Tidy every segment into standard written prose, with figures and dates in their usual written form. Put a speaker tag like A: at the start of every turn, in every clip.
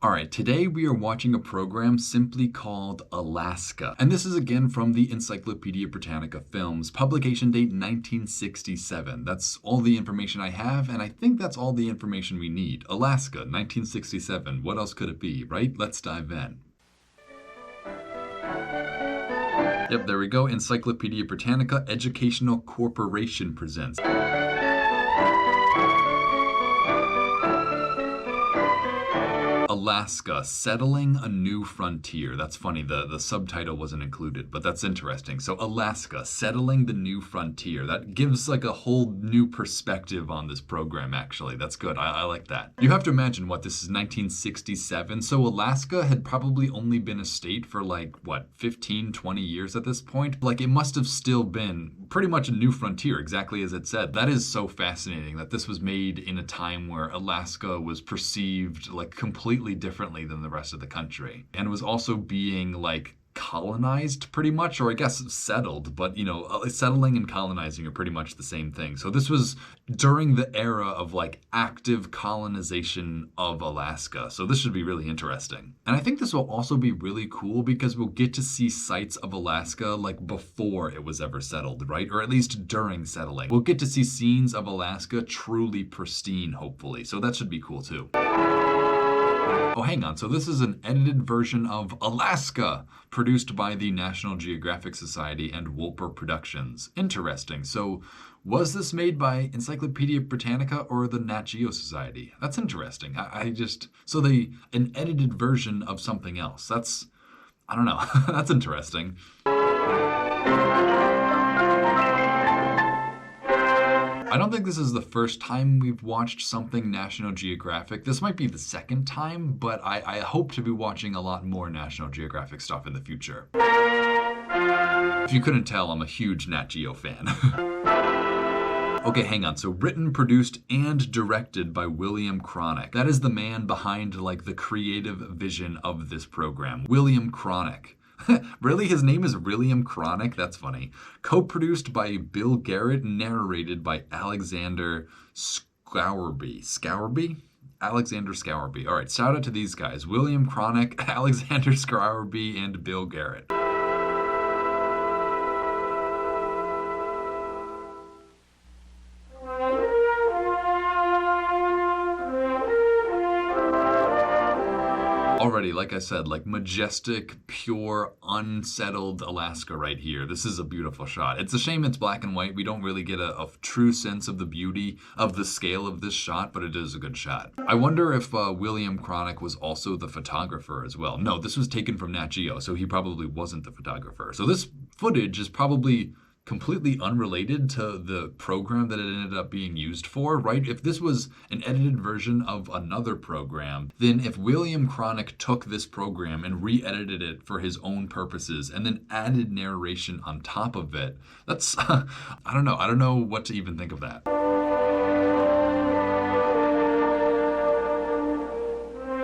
A: All right, today we are watching a program simply called Alaska. And this is again from the Encyclopedia Britannica Films, publication date 1967. That's all the information I have, and I think that's all the information we need. Alaska, 1967. What else could it be, right? Let's dive in. Yep, there we go. Encyclopedia Britannica Educational Corporation presents. Alaska, Settling a New Frontier. That's funny, the subtitle wasn't included, but that's interesting. So Alaska, Settling the New Frontier. That gives like a whole new perspective on this program, actually. That's good, I like that. You have to imagine, this is 1967, so Alaska had probably only been a state for 15, 20 years at this point. It must have still been pretty much a new frontier, exactly as it said. That is so fascinating that this was made in a time where Alaska was perceived completely differently than the rest of the country, and was also being colonized pretty much, or I guess settled, but settling and colonizing are pretty much the same thing. So this was during the era of active colonization of Alaska. So this should be really interesting. And I think this will also be really cool because we'll get to see sites of Alaska before it was ever settled, right? Or at least during settling. We'll get to see scenes of Alaska truly pristine, hopefully. So that should be cool too. Oh, hang on. So this is an edited version of Alaska, produced by the National Geographic Society and Wolper Productions. Interesting. So was this made by Encyclopedia Britannica or the Nat Geo Society? That's interesting. An edited version of something else. I don't know. That's interesting. I don't think this is the first time we've watched something National Geographic. This might be the second time, but I hope to be watching a lot more National Geographic stuff in the future. If you couldn't tell, I'm a huge Nat Geo fan. Okay, hang on. So written, produced, and directed by William Cronich. That is the man behind the creative vision of this program. William Cronich. Really? His name is William Cronich? That's funny. Co-produced by Bill Garrett, narrated by Alexander Scourby? Alexander Scourby. All right, shout out to these guys. William Cronich, Alexander Scourby, and Bill Garrett. Already, like I said, majestic, pure, unsettled Alaska right here. This is a beautiful shot. It's a shame it's black and white. We don't really get a true sense of the beauty of the scale of this shot, but it is a good shot. I wonder if William Cronich was also the photographer as well. No, this was taken from Nat Geo, so he probably wasn't the photographer. So this footage is probably completely unrelated to the program that it ended up being used for, right? If this was an edited version of another program, then if William Cronich took this program and re-edited it for his own purposes and then added narration on top of it, that's, I don't know what to even think of that.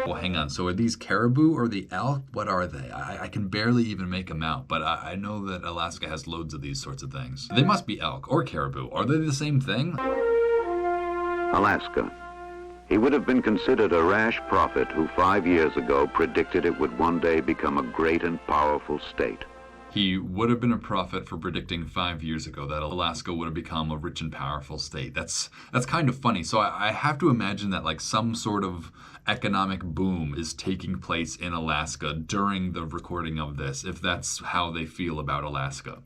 A: Well, hang on. So are these caribou or the elk? What are they? I can barely even make them out, but I know that Alaska has loads of these sorts of things. They must be elk or caribou. Are they the same thing?
B: Alaska. He would have been considered a rash prophet who 5 years ago predicted it would one day become a great and powerful state.
A: He would have been a prophet for predicting 5 years ago that Alaska would have become a rich and powerful state. That's kind of funny. So I have to imagine that some sort of economic boom is taking place in Alaska during the recording of this, if that's how they feel about Alaska.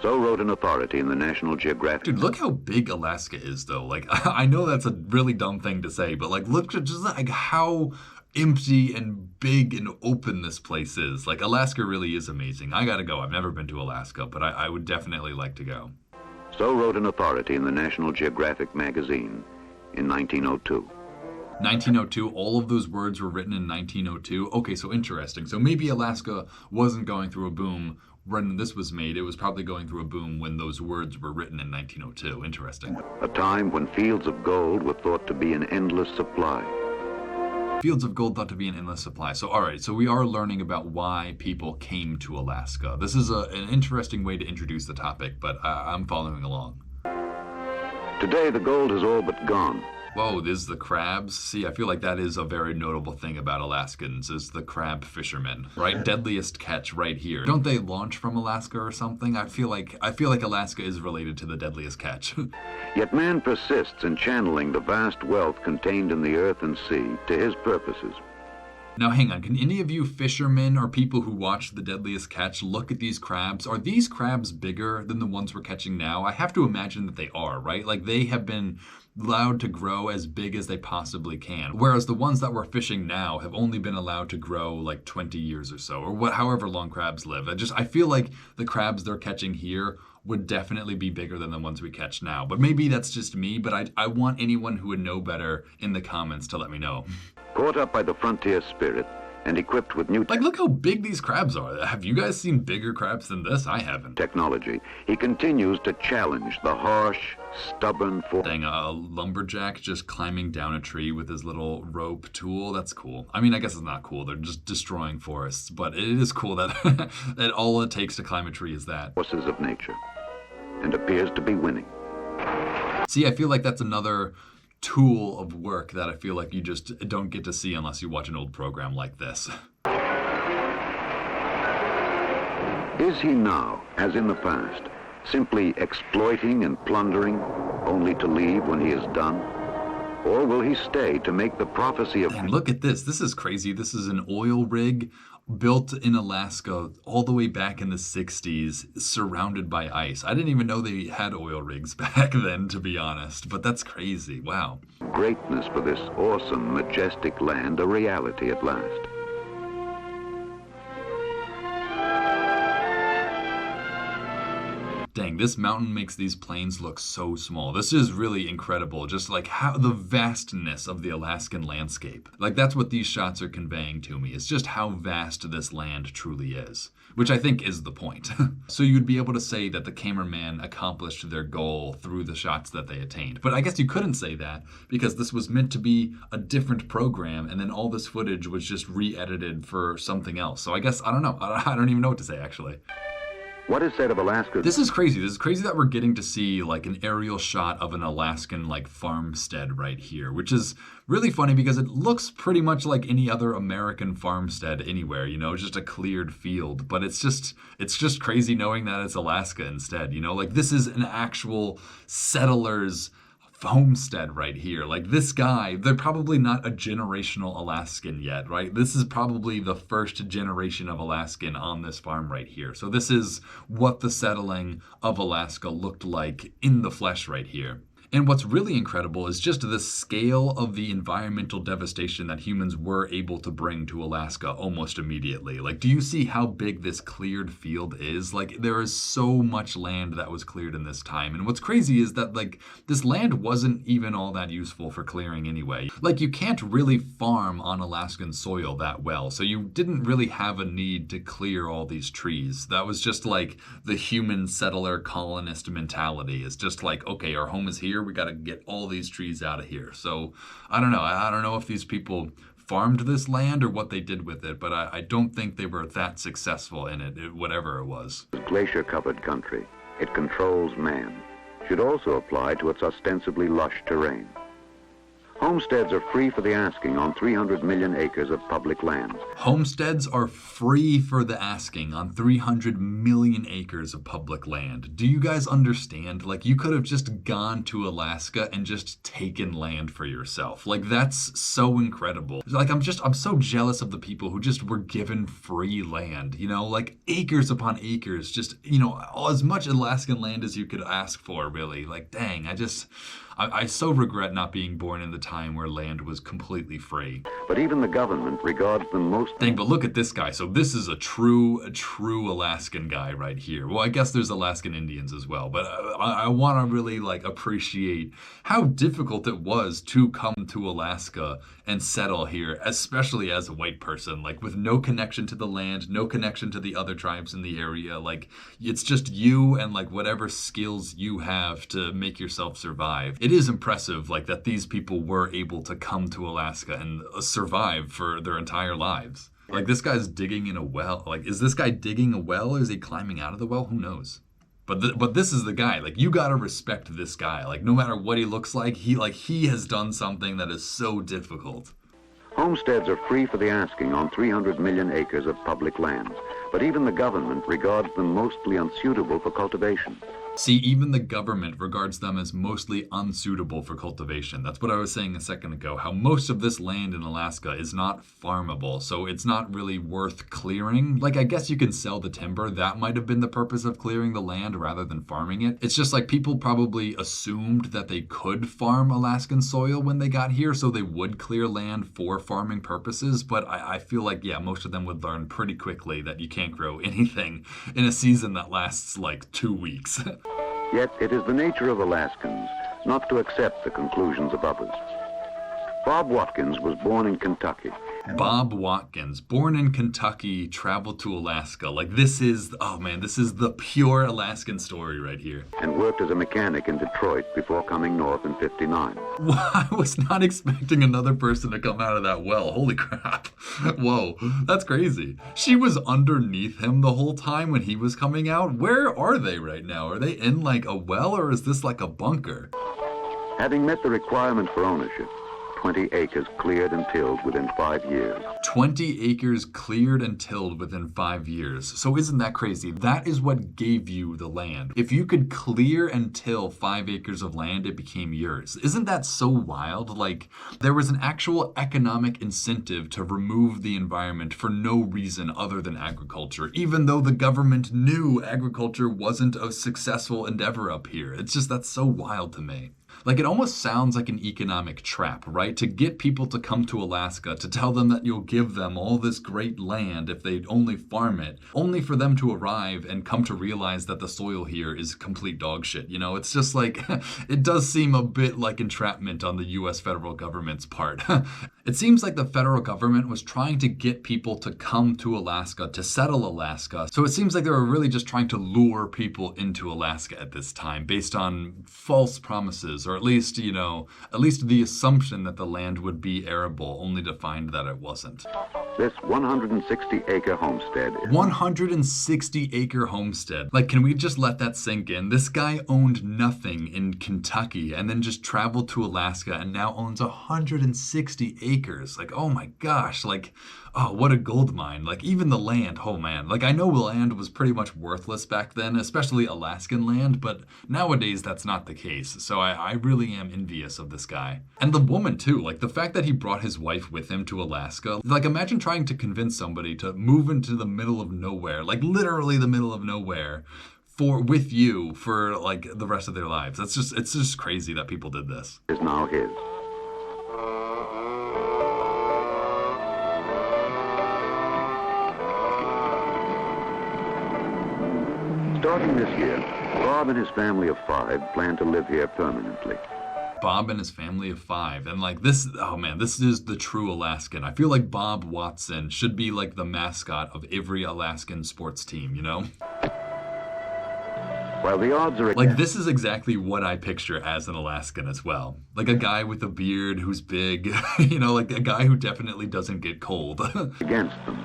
B: So wrote an authority in the National Geographic.
A: Dude, look how big Alaska is, though. I know that's a really dumb thing to say, but look at just how empty and big and open this place is. Alaska really is amazing. I gotta go. I've never been to Alaska, but I would definitely like to go.
B: So wrote an authority in the National Geographic magazine in 1902.
A: 1902, all of those words were written in 1902. Okay, so interesting. So maybe Alaska wasn't going through a boom when this was made. It was probably going through a boom when those words were written in 1902. Interesting.
B: A time when fields of gold were thought to be in endless supply.
A: Fields of gold thought to be an endless supply. So, all right, so we are learning about why people came to Alaska. This is an interesting way to introduce the topic, but I'm following along.
B: Today, the gold is all but gone.
A: Whoa, there's the crabs. See, I feel like that is a very notable thing about Alaskans is the crab fishermen, right? Deadliest catch right here. Don't they launch from Alaska or something? I feel like Alaska is related to the deadliest catch.
B: Yet man persists in channeling the vast wealth contained in the earth and sea to his purposes.
A: Now, hang on. Can any of you fishermen or people who watch The Deadliest Catch look at these crabs? Are these crabs bigger than the ones we're catching now? I have to imagine that they are, right? Like, they have been allowed to grow as big as they possibly can. Whereas the ones that we're fishing now have only been allowed to grow like 20 years or so, or however long crabs live. I feel like the crabs they're catching here would definitely be bigger than the ones we catch now. But maybe that's just me, but I want anyone who would know better in the comments to let me know.
B: Caught up by the frontier spirit and equipped with new
A: Like, look how big these crabs are. Have you guys seen bigger crabs than this? I haven't.
B: technology, he continues to challenge the harsh, stubborn force.
A: Dang, a lumberjack just climbing down a tree with his little rope tool. That's cool. I mean, I guess it's not cool. They're just destroying forests. But it is cool that, that all it takes to climb a tree is that.
B: Forces of nature, and appears to be winning.
A: See, I feel like that's another tool of work that I feel like you just don't get to see unless you watch an old program like this.
B: Is he now, as in the past, simply exploiting and plundering, only to leave when he is done? Or will he stay to make the prophecy of...
A: And look at this. This is crazy. This is an oil rig built in Alaska all the way back in the 60s, surrounded by ice. I didn't even know they had oil rigs back then, to be honest, but that's crazy. Wow.
B: greatness for this awesome, majestic land a reality at last?
A: Dang, this mountain makes these plains look so small. This is really incredible. Just like how the vastness of the Alaskan landscape. Like that's what these shots are conveying to me. It's just how vast this land truly is, which I think is the point. So you'd be able to say that the cameraman accomplished their goal through the shots that they attained. But I guess you couldn't say that because this was meant to be a different program and then all this footage was just re-edited for something else. So I guess, I don't know. I don't even know what to say actually.
B: What is said of Alaska?
A: This is crazy. This is crazy that we're getting to see like an aerial shot of an Alaskan like farmstead right here, which is really funny because it looks pretty much like any other American farmstead anywhere, you know, just a cleared field. But it's just crazy knowing that it's Alaska instead, you know, like this is an actual settler's homestead right here. Like this guy, they're probably not a generational Alaskan yet, right? This is probably the first generation of Alaskan on this farm right here. So this is what the settling of Alaska looked like in the flesh right here. And what's really incredible is just the scale of the environmental devastation that humans were able to bring to Alaska almost immediately. Like, do you see how big this cleared field is? Like, there is so much land that was cleared in this time. And what's crazy is that, like, this land wasn't even all that useful for clearing anyway. Like, you can't really farm on Alaskan soil that well. So you didn't really have a need to clear all these trees. That was just like the human settler colonist mentality. It's just like, okay, our home is here. We got to get all these trees out of here. So I don't know. I don't know if these people farmed this land or what they did with it, but I don't think they were that successful in it, whatever it was.
B: Glacier-covered country. It controls man. Should also apply to its ostensibly lush terrain. Homesteads are free for the asking on 300 million acres of public lands.
A: Homesteads are free for the asking on 300 million acres of public land. Do you guys understand? Like, you could have just gone to Alaska and just taken land for yourself. Like, that's so incredible. Like, I'm so jealous of the people who just were given free land, you know, like acres upon acres, just, you know, as much Alaskan land as you could ask for, really. Like, dang, I so regret not being born in the time where land was completely free.
B: But even the government regards them most...
A: Dang, but look at this guy. So this is a true Alaskan guy right here. Well, I guess there's Alaskan Indians as well, but I want to really like appreciate how difficult it was to come to Alaska and settle here, especially as a white person, like with no connection to the land, no connection to the other tribes in the area. Like it's just you and like whatever skills you have to make yourself survive. It is impressive, like, that these people were able to come to Alaska and survive for their entire lives. Like, this guy's digging in a well. Like, is this guy digging a well or is he climbing out of the well? Who knows? But this is the guy. Like, you gotta respect this guy. Like, no matter what he looks like, he has done something that is so difficult.
B: Homesteads are free for the asking on 300 million acres of public lands, but even the government regards them mostly unsuitable for cultivation.
A: See, even the government regards them as mostly unsuitable for cultivation. That's what I was saying a second ago, how most of this land in Alaska is not farmable, so it's not really worth clearing. Like, I guess you can sell the timber. That might have been the purpose of clearing the land rather than farming it. It's just like people probably assumed that they could farm Alaskan soil when they got here, so they would clear land for farming purposes, but I feel like, yeah, most of them would learn pretty quickly that you can't grow anything in a season that lasts like 2 weeks.
B: Yet it is the nature of Alaskans not to accept the conclusions of others. Bob Watkins was born in Kentucky.
A: Bob Watkins, born in Kentucky, traveled to Alaska. Like, this is, oh man, this is the pure Alaskan story right here.
B: And worked as a mechanic in Detroit before coming north in '59.
A: I was not expecting another person to come out of that well. Holy crap. Whoa, that's crazy. She was underneath him the whole time when he was coming out. Where are they right now? Are they in like a well, or is this like a bunker?
B: Having met the requirement for ownership, 20 acres cleared and tilled within 5 years.
A: 20 acres cleared and tilled within 5 years. So isn't that crazy? That is what gave you the land. If you could clear and till 5 acres of land, it became yours. Isn't that so wild? Like, there was an actual economic incentive to remove the environment for no reason other than agriculture, even though the government knew agriculture wasn't a successful endeavor up here. It's just, that's so wild to me. Like, it almost sounds like an economic trap, right? To get people to come to Alaska, to tell them that you'll give them all this great land if they only farm it, only for them to arrive and come to realize that the soil here is complete dog shit. You know, it's just like, it does seem a bit like entrapment on the US federal government's part. It seems like the federal government was trying to get people to come to Alaska, to settle Alaska. So it seems like they were really just trying to lure people into Alaska at this time based on false promises, or at least, you know, at least the assumption that the land would be arable, only to find that it wasn't.
B: This 160-acre homestead.
A: 160-acre homestead. Like, can we just let that sink in? This guy owned nothing in Kentucky and then just traveled to Alaska and now owns 160 acres. Like, oh my gosh, like, oh, what a gold mine. Like, even the land, oh man. Like, I know land was pretty much worthless back then, especially Alaskan land, but nowadays that's not the case. So I really am envious of this guy. And the woman too, like the fact that he brought his wife with him to Alaska. Like, imagine trying to convince somebody to move into the middle of nowhere, like literally the middle of nowhere, with you for like the rest of their lives. It's just crazy that people did this.
B: Is now his. Starting this year, Bob and his family of 5 plan to live here permanently.
A: Bob and his family of 5. And like this, oh man, this is the true Alaskan. I feel like Bob Watson should be like the mascot of every Alaskan sports team, you know?
B: While the odds are
A: like, this is exactly what I picture as an Alaskan as well. Like a guy with a beard who's big, you know, like a guy who definitely doesn't get cold.
B: Against them,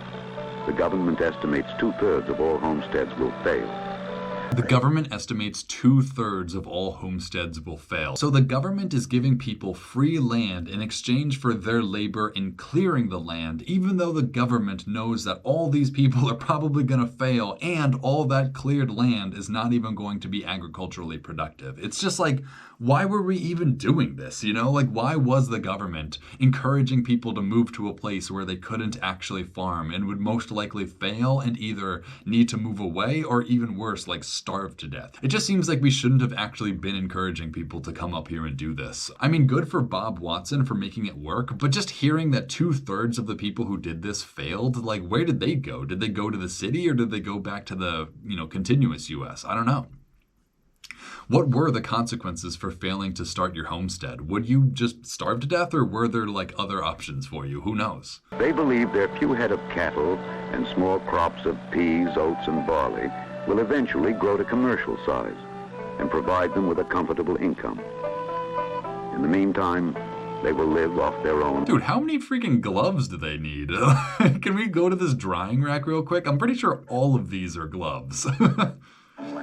B: the government estimates 2/3 of all homesteads will fail.
A: The government estimates 2/3 of all homesteads will fail. So the government is giving people free land in exchange for their labor in clearing the land, even though the government knows that all these people are probably going to fail and all that cleared land is not even going to be agriculturally productive. It's just like, why were we even doing this? You know, like, why was the government encouraging people to move to a place where they couldn't actually farm and would most likely fail and either need to move away or even worse, like starve to death? It just seems like we shouldn't have actually been encouraging people to come up here and do this. I mean, good for Bob Watson for making it work, but just hearing that 2/3 of the people who did this failed, like, where did they go? Did they go to the city or did they go back to the, you know, continuous US? I don't know. What were the consequences for failing to start your homestead? Would you just starve to death, or were there like other options for you? Who knows?
B: They believe their few head of cattle and small crops of peas, oats, and barley will eventually grow to commercial size and provide them with a comfortable income. In the meantime, they will live off their own.
A: Dude, how many freaking gloves do they need? Can we go to this drying rack real quick? I'm pretty sure all of these are gloves.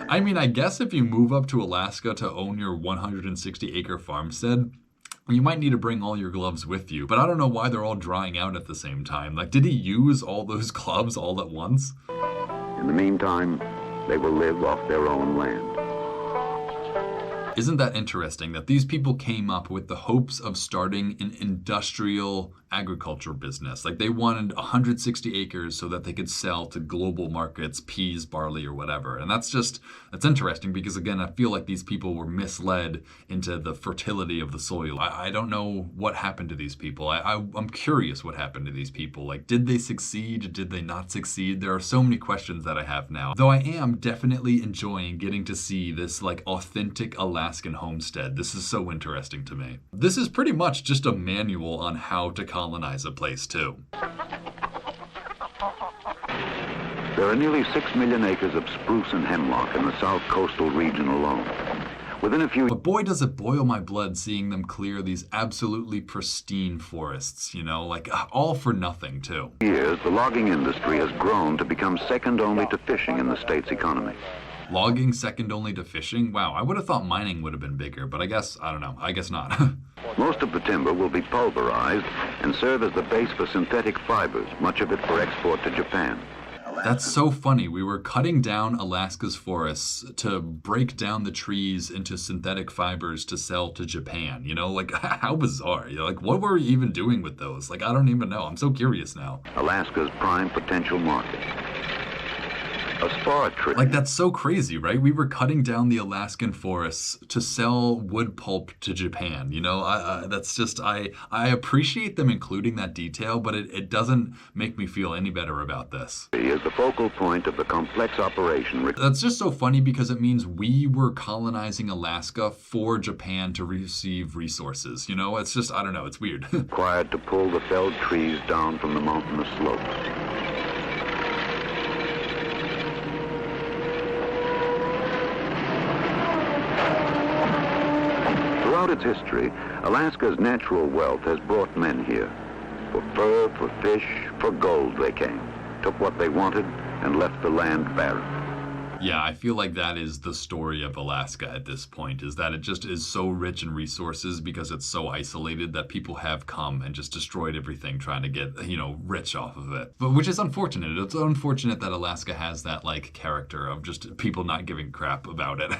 A: I mean, I guess if you move up to Alaska to own your 160-acre farmstead, you might need to bring all your gloves with you, but I don't know why they're all drying out at the same time. Like, did he use all those gloves all at once?
B: In the meantime, they will live off their own land.
A: Isn't that interesting that these people came up with the hopes of starting an industrial agriculture business? Like they wanted 160 acres so that they could sell to global markets, peas, barley, or whatever. And that's interesting because, again, I feel like these people were misled into the fertility of the soil. I don't know what happened to these people. I'm curious what happened to these people. Like, did they succeed? Did they not succeed? There are so many questions that I have now. Though I am definitely enjoying getting to see this like authentic Alaskan homestead. This is so interesting to me. This is pretty much just a manual on how to colonize a place too.
B: There are nearly 6 million acres of spruce and hemlock in the south coastal region alone. Within a few...
A: But boy, does it boil my blood seeing them clear these absolutely pristine forests, you know, like all for nothing too.
B: years, the logging industry has grown to become second only to fishing in the state's economy.
A: Logging second only to fishing? Wow, I would have thought mining would have been bigger, but I guess not.
B: Most of the timber will be pulverized and serve as the base for synthetic fibers, much of it for export to Japan.
A: That's so funny. We were cutting down Alaska's forests to break down the trees into synthetic fibers to sell to Japan. You know, like, how bizarre. You know, like, what were we even doing with those? Like, I don't even know. I'm so curious now.
B: Alaska's prime potential market. A spar tree.
A: Like, that's so crazy, right? We were cutting down the Alaskan forests to sell wood pulp to Japan. You know, that's just, I appreciate them including that detail, but it doesn't make me feel any better about this.
B: Is the focal point of the complex operation.
A: That's just so funny because it means we were colonizing Alaska for Japan to receive resources. You know, it's just, I don't know, it's weird.
B: Required to pull the felled trees down from the mountainous slopes. Throughout its history, Alaska's natural wealth has brought men here. For fur, for fish, for gold they came, took what they wanted, and left the land barren.
A: Yeah, I feel like that is the story of Alaska at this point, is that it just is so rich in resources because it's so isolated that people have come and just destroyed everything trying to get, you know, rich off of it. But which is unfortunate. It's unfortunate that Alaska has that, like, character of just people not giving crap about it.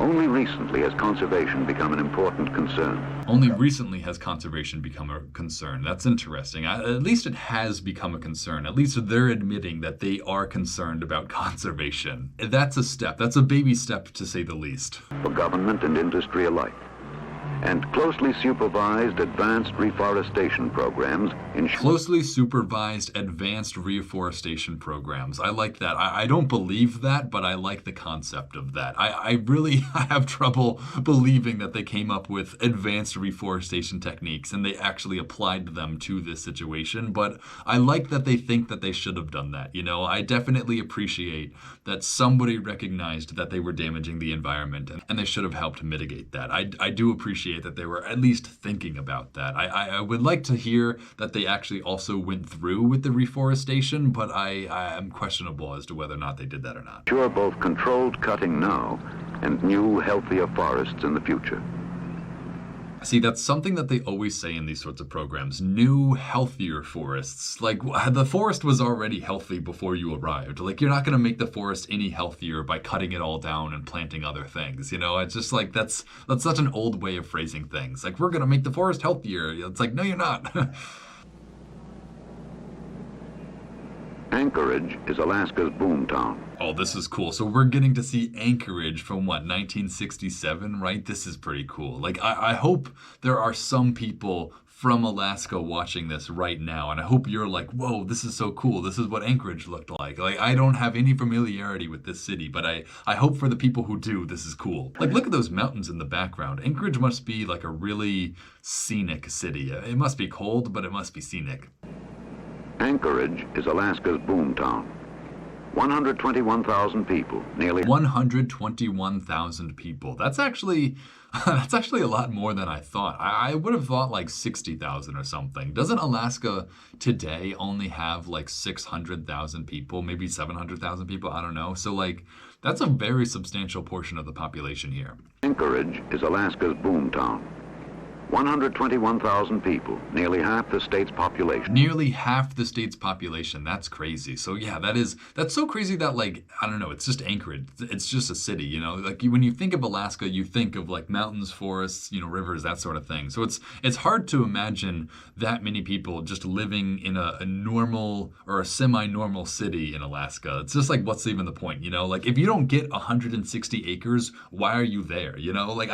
B: Only recently has conservation become an important concern.
A: Only recently has conservation become a concern. That's interesting. At least it has become a concern. At least they're admitting that they are concerned about conservation. That's a step. That's a baby step, to say the least.
B: For government and industry alike. And closely supervised advanced reforestation programs ensure...
A: Closely supervised advanced reforestation programs. I like that. I don't believe that, but I like the concept of that. I really have trouble believing that they came up with advanced reforestation techniques and they actually applied them to this situation, but I like that they think that they should have done that. You know, I definitely appreciate that somebody recognized that they were damaging the environment and they should have helped mitigate that. I do appreciate that they were at least thinking about that. I would like to hear that they actually also went through with the reforestation, but I am questionable as to whether or not they did that or not.
B: Ensure both controlled cutting now and new, healthier forests in the future.
A: See, that's something that they always say in these sorts of programs. New, healthier forests. Like, the forest was already healthy before you arrived. Like, you're not going to make the forest any healthier by cutting it all down and planting other things. You know, it's just like, that's such an old way of phrasing things. Like, we're going to make the forest healthier. It's like, no, you're not.
B: Anchorage is Alaska's boomtown.
A: Oh, this is cool. So we're getting to see Anchorage from what, 1967, right? This is pretty cool. Like, I hope there are some people from Alaska watching this right now, and I hope you're like, whoa, this is so cool. This is what Anchorage looked like. Like, I don't have any familiarity with this city, but I hope for the people who do, this is cool. Like, look at those mountains in the background. Anchorage must be like a really scenic city. It must be cold, but it must be scenic.
B: Anchorage is Alaska's boomtown. 121,000 people, nearly
A: 121,000 people. That's actually a lot more than I thought. I would have thought like 60,000 or something. Doesn't Alaska today only have like 600,000 people, maybe 700,000 people? I don't know. So like that's a very substantial portion of the population here.
B: Anchorage is Alaska's boomtown. 121,000 people, nearly half the state's population.
A: Nearly half the state's population. That's crazy. So yeah, that's so crazy that like, I don't know, it's just Anchorage. It's just a city, you know? Like when you think of Alaska, you think of like mountains, forests, you know, rivers, that sort of thing. So it's hard to imagine that many people just living in a normal or a semi-normal city in Alaska. It's just like, what's even the point, you know? Like if you don't get 160 acres, why are you there? You know, like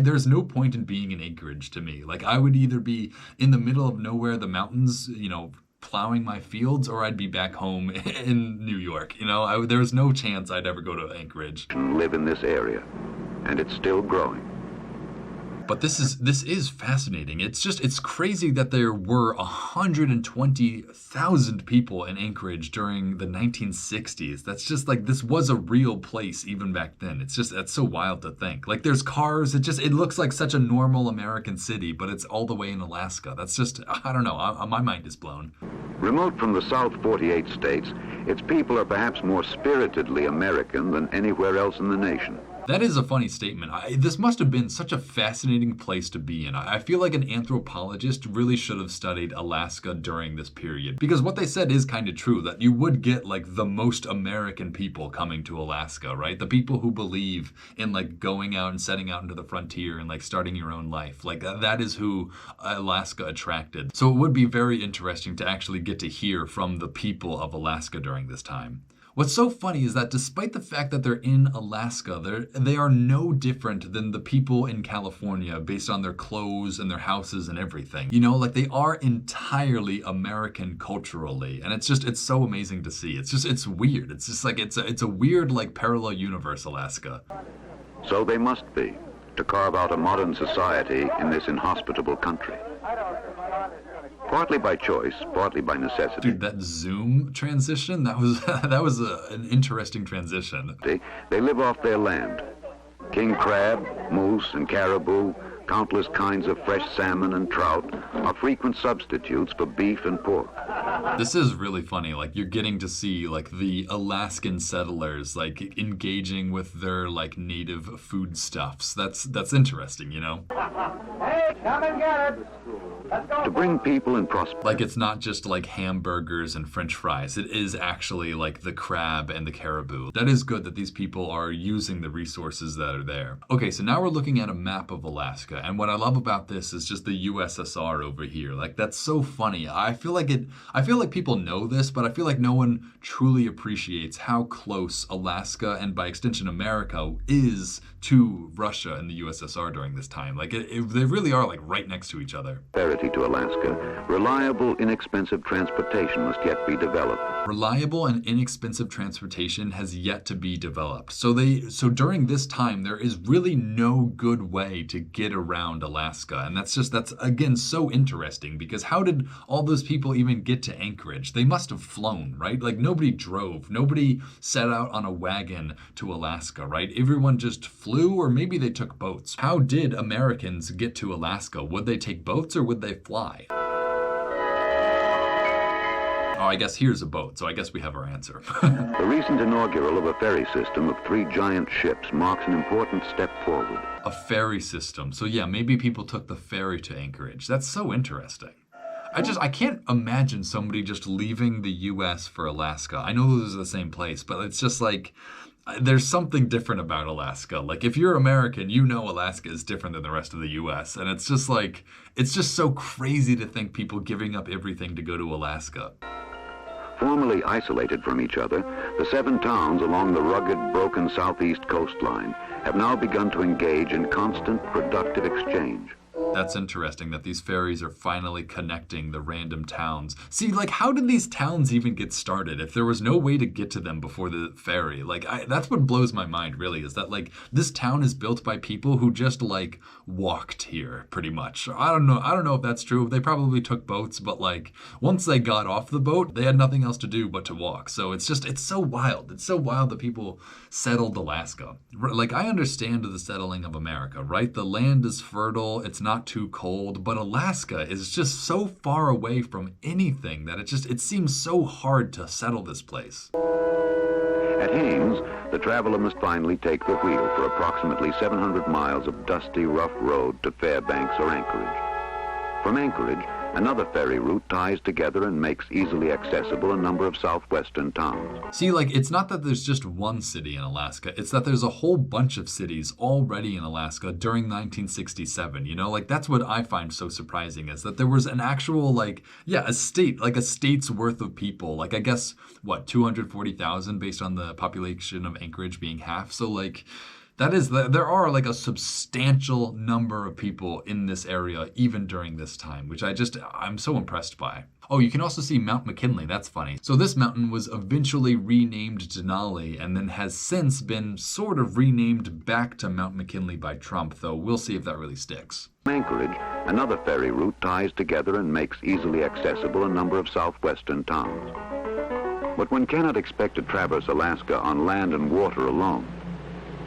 A: there's no point in being in Anchorage to me. Like I would either be in the middle of nowhere, the mountains, you know, plowing my fields, or I'd be back home in New York. You know, there's no chance I'd ever go to Anchorage.
B: Live in this area, and it's still growing.
A: But this is fascinating. It's crazy that there were 120,000 people in Anchorage during the 1960s. That's just like, this was a real place even back then. That's so wild to think. Like there's cars, it looks like such a normal American city, but it's all the way in Alaska. That's just, I don't know, my mind is blown.
B: Remote from the South 48 states, its people are perhaps more spiritedly American than anywhere else in the nation.
A: That is a funny statement. This must have been such a fascinating place to be in. I feel like an anthropologist really should have studied Alaska during this period, because what they said is kind of true, that you would get like the most American people coming to Alaska, right? The people who believe in like going out and setting out into the frontier and like starting your own life. Like that is who Alaska attracted. So it would be very interesting to actually get to hear from the people of Alaska during this time. What's so funny is that despite the fact that they're in Alaska, they are no different than the people in California based on their clothes and their houses and everything. You know, like they are entirely American culturally, and it's so amazing to see. It's weird. It's just like it's a weird like parallel universe, Alaska.
B: So they must be, to carve out a modern society in this inhospitable country. Partly by choice, partly by necessity.
A: Dude, that zoom transition, that was an interesting transition.
B: They live off their land. King crab, moose, and caribou, countless kinds of fresh salmon and trout are frequent substitutes for beef and pork.
A: This is really funny. Like you're getting to see like the Alaskan settlers like engaging with their like native foodstuffs. That's interesting, you know?
C: Hey, come and get it.
B: To bring people in prosperity.
A: Like it's not just like hamburgers and French fries. It is actually like the crab and the caribou. That is good that these people are using the resources that are there. Okay, so now we're looking at a map of Alaska, and what I love about this is just the USSR over here. Like that's so funny. I feel like people know this, but I feel like no one truly appreciates how close Alaska and by extension America is to Russia and the USSR during this time. Like they really are like right next to each other.
B: To Alaska, reliable, inexpensive transportation must yet be developed.
A: Reliable and inexpensive transportation has yet to be developed. So during this time, there is really no good way to get around Alaska. And that's again so interesting, because how did all those people even get to Anchorage? They must have flown, right? Like nobody drove, nobody set out on a wagon to Alaska, right? Everyone just flew, or maybe they took boats. How did Americans get to Alaska? Would they take boats or would they fly? Oh, I guess here's a boat, so I guess we have our answer.
B: The recent inaugural of a ferry system of 3 giant ships marks an important step forward.
A: A ferry system. So yeah, maybe people took the ferry to Anchorage. That's so interesting. I can't imagine somebody just leaving the US for Alaska. I know those are the same place, but it's just like, there's something different about Alaska. Like if you're American, you know Alaska is different than the rest of the US. And it's just so crazy to think people giving up everything to go to Alaska.
B: Formerly isolated from each other, the 7 towns along the rugged, broken southeast coastline have now begun to engage in constant, productive exchange.
A: That's interesting that these ferries are finally connecting the random towns. See, like, how did these towns even get started if there was no way to get to them before the ferry? Like, that's what blows my mind, really, is that, like, this town is built by people who just, like, walked here, pretty much. I don't know if that's true. They probably took boats, but, like, once they got off the boat, they had nothing else to do but to walk. So it's so wild. It's so wild that people settled Alaska. Like, I understand the settling of America, right? The land is fertile. It's not too cold, but Alaska is just so far away from anything that it seems so hard to settle this place.
B: At Haines, the traveler must finally take the wheel for approximately 700 miles of dusty, rough road to Fairbanks or Anchorage. From Anchorage, another ferry route ties together and makes easily accessible a number of southwestern towns.
A: See, like, it's not that there's just one city in Alaska. It's that there's a whole bunch of cities already in Alaska during 1967, you know? Like, that's what I find so surprising, is that there was an actual, like, yeah, a state's worth of people. Like, I guess, 240,000 based on the population of Anchorage being half. So, like, there are like a substantial number of people in this area even during this time, which I'm so impressed by. Oh, you can also see Mount McKinley. That's funny. So this mountain was eventually renamed Denali and then has since been sort of renamed back to Mount McKinley by Trump, though we'll see if that really sticks.
B: Anchorage, another ferry route ties together and makes easily accessible a number of southwestern towns. But one cannot expect to traverse Alaska on land and water alone.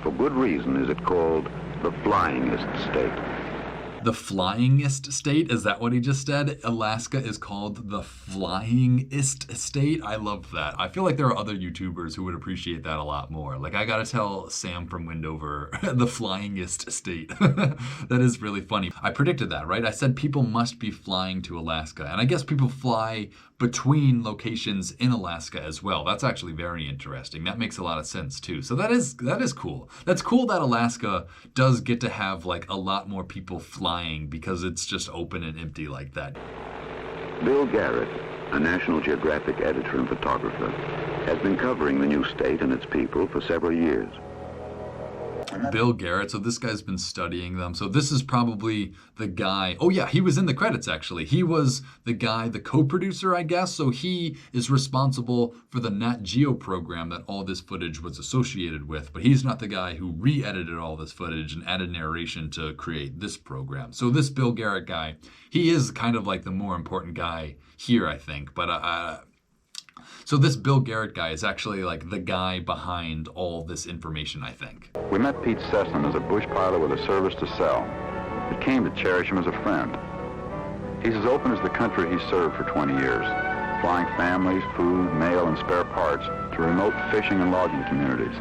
B: For good reason is it called the flyingest state.
A: The flyingest state? Is that what he just said? Alaska is called the flyingest state? I love that. I feel like there are other YouTubers who would appreciate that a lot more. Like, I gotta tell Sam from Windover, the flyingest state. That is really funny. I predicted that, right? I said people must be flying to Alaska. And I guess people fly between locations in Alaska as well. That's actually very interesting. That makes a lot of sense too. So that is cool. That's cool that Alaska does get to have like a lot more people flying because it's just open and empty like that.
B: Bill Garrett, a National Geographic editor and photographer, has been covering the new state and its people for several years.
A: Bill Garrett, so this guy's been studying them. So this is probably the guy. Oh yeah, he was in the credits actually. He was the guy, the co-producer, I guess. So he is responsible for the Nat Geo program that all this footage was associated with. But he's not the guy who re-edited all this footage and added narration to create this program. So this Bill Garrett guy, he is kind of like the more important guy here, I think. But so this Bill Garrett guy is actually like the guy behind all this information, I think.
D: We met Pete Sesson as a bush pilot with a service to sell. It came to cherish him as a friend. He's as open as the country he served for 20 years, flying families, food, mail, and spare parts to remote fishing and logging communities.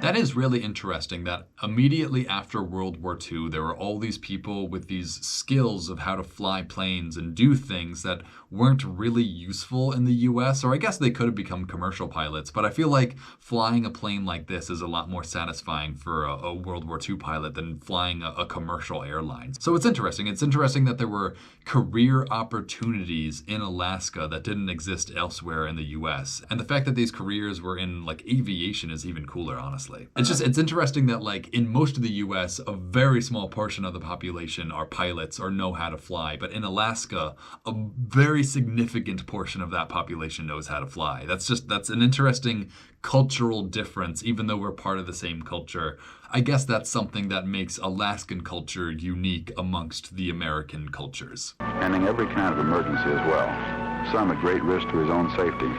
A: That is really interesting that immediately after World War II, there were all these people with these skills of how to fly planes and do things that weren't really useful in the US, or I guess they could have become commercial pilots, but I feel like flying a plane like this is a lot more satisfying for a World War II pilot than flying a commercial airline. So it's interesting. It's interesting that there were career opportunities in Alaska that didn't exist elsewhere in the US. And the fact that these careers were in like aviation is even cooler, honestly. It's interesting that like in most of the US, a very small portion of the population are pilots or know how to fly. But in Alaska, a very significant portion of that population knows how to fly. That's an interesting cultural difference, even though we're part of the same culture. I guess that's something that makes Alaskan culture unique amongst the American cultures.
D: Handling every kind of emergency as well, some at great risk to his own safety.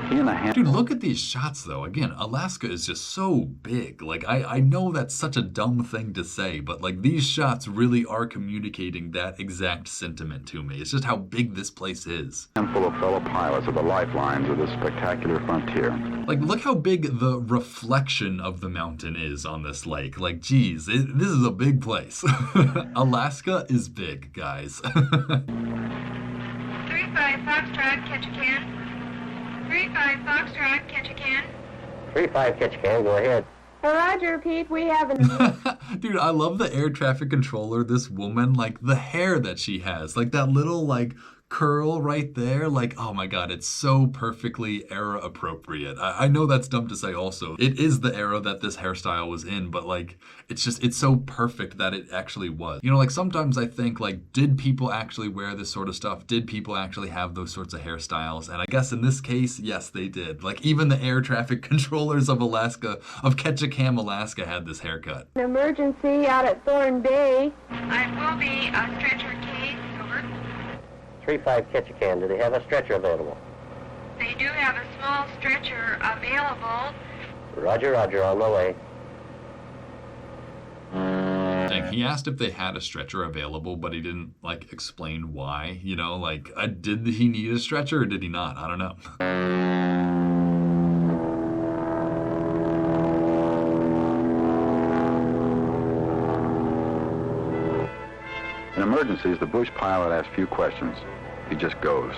A: Dude, look at these shots, though. Again, Alaska is just so big. Like, I know that's such a dumb thing to say, but, like, these shots really are communicating that exact sentiment to me. It's just how big this place is.
D: Handful of fellow pilots are the lifelines of this spectacular frontier.
A: Like, look how big the reflection of the mountain is on this lake. Like, geez, this is a big place. Alaska is big, guys.
E: 3-5 Foxtrot, catch a can. 3-5 Foxtrot, catch a can.
C: 3-5 catch can, go ahead.
E: Roger, Pete, we have an...
A: Dude, I love the air traffic controller, this woman, like the hair that she has, like that little like curl right there. Like, oh my God, it's so perfectly era appropriate. I know that's dumb to say also. It is the era that this hairstyle was in, but like, it's so perfect that it actually was. You know, like sometimes I think like, did people actually wear this sort of stuff? Did people actually have those sorts of hairstyles? And I guess in this case, yes, they did. Like even the air traffic controllers of Alaska, of Ketchikan, Alaska had this haircut.
F: An emergency out at Thorn Bay.
E: I will be a stretcher case, over.
C: 3-5 Ketchikan, do they have a stretcher available?
E: They do have a small stretcher available.
C: Roger, roger, on the way.
A: Dang, he asked if they had a stretcher available, but he didn't like explain why, you know, like did he need a stretcher or did he not? I don't know.
D: In emergencies, the bush pilot asks few questions. He just goes.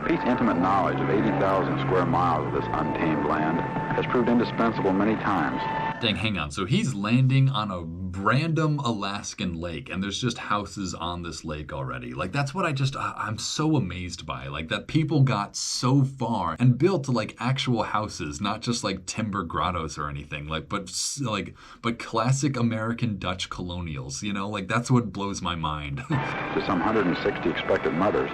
D: Pete's intimate knowledge of 80,000 square miles of this untamed land has proved indispensable many times.
A: Dang, hang on. So he's landing on a random Alaskan lake, and there's just houses on this lake already. Like, that's what I'm so amazed by. Like, that people got so far and built like actual houses, not just like timber grottos or anything. Like, but classic American Dutch colonials. You know, like that's what blows my mind.
D: To some 160 expectant mothers,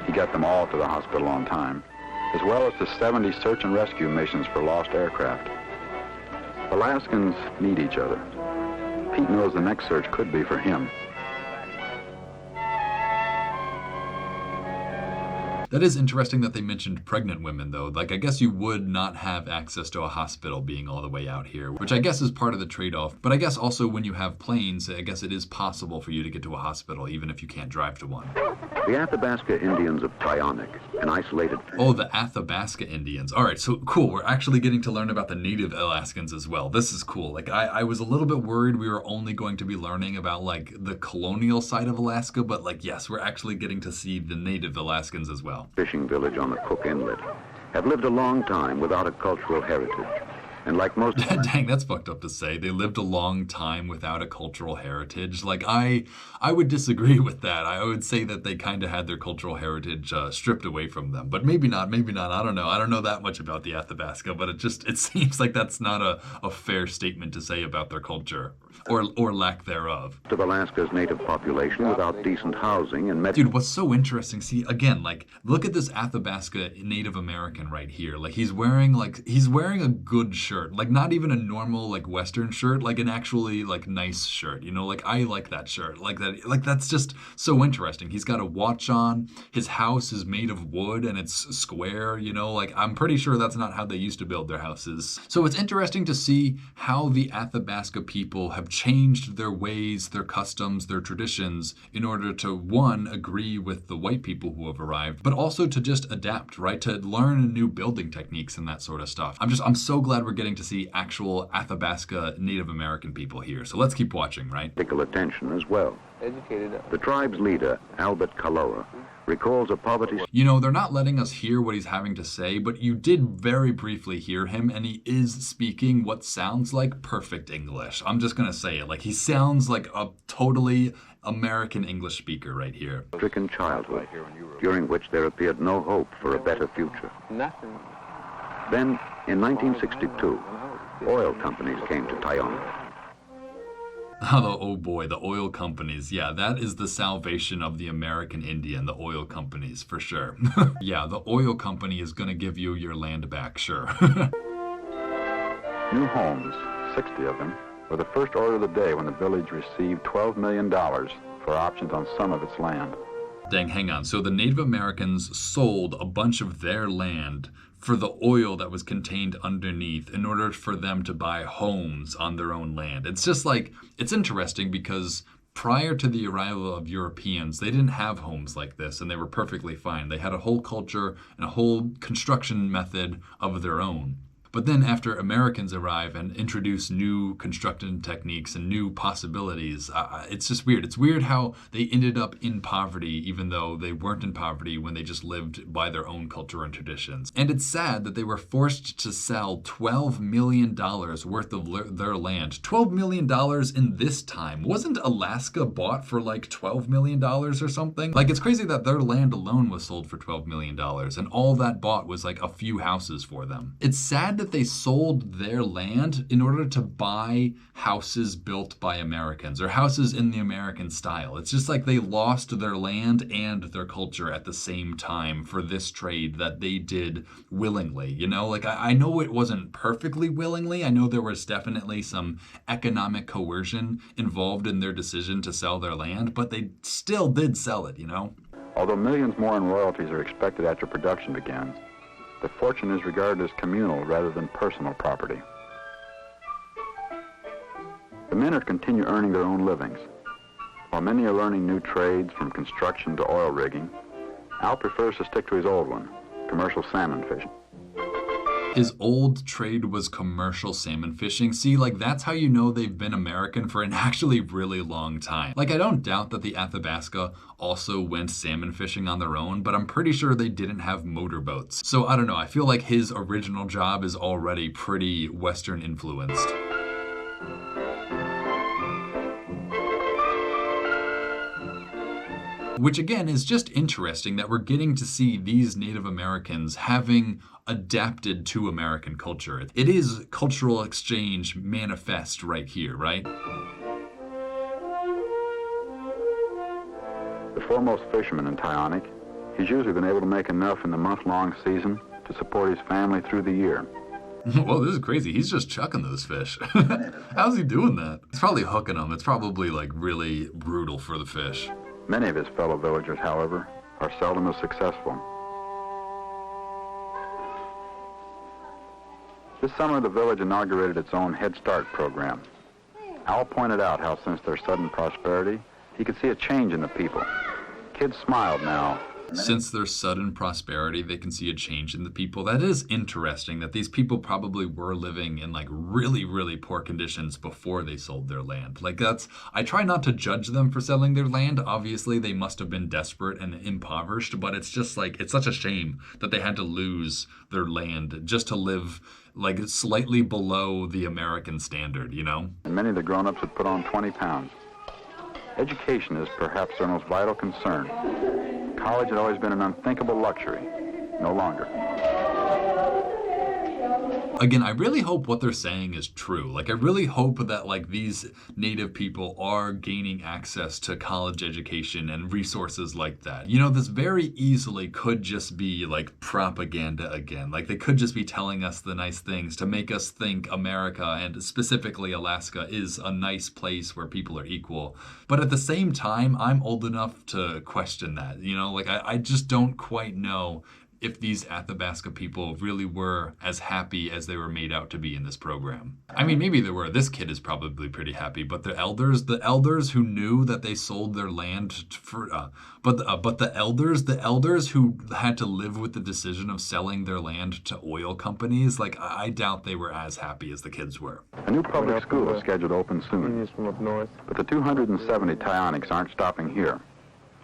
D: he got them all to the hospital on time, as well as to 70 search and rescue missions for lost aircraft. Alaskans need each other. Pete knows the next search could be for him.
A: That is interesting that they mentioned pregnant women, though. Like, I guess you would not have access to a hospital being all the way out here, which I guess is part of the trade-off. But I guess also when you have planes, I guess it is possible for you to get to a hospital, even if you can't drive to one.
B: The Athabasca Indians of Tyonek, an isolated...
A: Oh, the Athabasca Indians. All right, so cool. We're actually getting to learn about the native Alaskans as well. This is cool. Like, I was a little bit worried we were only going to be learning about, like, the colonial side of Alaska, but, like, yes, we're actually getting to see the native Alaskans as well.
B: Fishing village on the Cook Inlet, have lived a long time without a cultural heritage. And like most...
A: Dang, that's fucked up to say. They lived a long time without a cultural heritage. Like, I would disagree with that. I would say that they kind of had their cultural heritage stripped away from them. But maybe not, maybe not. I don't know. I don't know that much about the Athabasca, but it seems like that's not a fair statement to say about their culture, or lack thereof.
B: Of Alaska's native population without decent housing and...
A: Dude, what's so interesting, see, again, like, look at this Athabasca Native American right here. Like, he's wearing a good shirt. Like, not even a normal, like, Western shirt, like an actually, like, nice shirt, you know? Like, I like that shirt. Like, that's just so interesting. He's got a watch on. His house is made of wood, and it's square, you know? Like, I'm pretty sure that's not how they used to build their houses. So it's interesting to see how the Athabasca people have changed their ways, their customs, their traditions in order to, one, agree with the white people who have arrived, but also to just adapt, right? To learn new building techniques and that sort of stuff. I'm so glad we're getting to see actual Athabasca Native American people here. So let's keep watching, right?
B: Medical attention as well. The tribe's leader, Albert Kaloa, recalls a poverty...
A: You know, they're not letting us hear what he's having to say, but you did very briefly hear him, and he is speaking what sounds like perfect English. I'm just gonna say it. Like, he sounds like a totally American English speaker right here.
B: ...stricken childhood, during which there appeared no hope for a better future.
G: Nothing.
B: Then, in 1962, oil companies came to Tyonek.
A: Oh boy, the oil companies. Yeah, that is the salvation of the American Indian, the oil companies, for sure. Yeah, the oil company is going to give you your land back, sure.
D: New homes, 60 of them, were the first order of the day when the village received $12 million for options on some of its land.
A: Dang, hang on. So the Native Americans sold a bunch of their land for the oil that was contained underneath in order for them to buy homes on their own land. It's just like, it's interesting because prior to the arrival of Europeans, they didn't have homes like this, and they were perfectly fine. They had a whole culture and a whole construction method of their own. But But then after Americans arrive and introduce new construction techniques and new possibilities, it's just weird. It's weird how they ended up in poverty, even though they weren't in poverty when they just lived by their own culture and traditions. And it's sad that they were forced to sell $12 million worth of their land. $12 million in this time. Wasn't Alaska bought for like $12 million or something? Like, it's crazy that their land alone was sold for $12 million and all that bought was like a few houses for them. It's sad that they sold their land in order to buy houses built by Americans or houses in the American style. It's just like they lost their land and their culture at the same time for this trade that they did willingly. You know, like I know it wasn't perfectly willingly. I know there was definitely some economic coercion involved in their decision to sell their land, but they still did sell it, you know?
D: Although millions more in royalties are expected after production begins, the fortune is regarded as communal rather than personal property. The men are to continue earning their own livings. While many are learning new trades from construction to oil rigging, Al prefers to stick to his old one, commercial salmon fishing.
A: His old trade was commercial salmon fishing. See, like, that's how you know they've been American for an actually really long time. Like, I don't doubt that the Athabasca also went salmon fishing on their own, but I'm pretty sure they didn't have motorboats. So I don't know, I feel like his original job is already pretty Western influenced. Which again is just interesting that we're getting to see these Native Americans having adapted to American culture. It is cultural exchange manifest right here, right?
D: The foremost fisherman in Tyonek, he's usually been able to make enough in the month-long season to support his family through the year.
A: Well, this is crazy. He's just chucking those fish. How's he doing that? He's probably hooking them. It's probably like really brutal for the fish.
D: Many of his fellow villagers, however, are seldom as successful. This summer, the village inaugurated its own Head Start program. Al pointed out how since their sudden prosperity, he could see a change in the people. Kids smiled now.
A: Since their sudden prosperity, they can see a change in the people. That is interesting that these people probably were living in like really, really poor conditions before they sold their land. Like I try not to judge them for selling their land. Obviously, they must have been desperate and impoverished, but it's just like, it's such a shame that they had to lose their land just to live like slightly below the American standard, you know?
D: And many of the grown-ups had put on 20 pounds. Education is perhaps their most vital concern. College had always been an unthinkable luxury. No longer.
A: Again, I really hope what they're saying is true. Like, I really hope that, like, these Native people are gaining access to college education and resources like that. You know, this very easily could just be, like, propaganda again. Like, they could just be telling us the nice things to make us think America, and specifically Alaska, is a nice place where people are equal. But at the same time, I'm old enough to question that. You know, like, I just don't quite know if these Athabasca people really were as happy as they were made out to be in this program. I mean, maybe they were. This kid is probably pretty happy, but the elders who knew that they sold their land for, but the elders who had to live with the decision of selling their land to oil companies, like, I doubt they were as happy as the kids were.
D: A new public school is scheduled to open soon, but the 270 Tyonics aren't stopping here.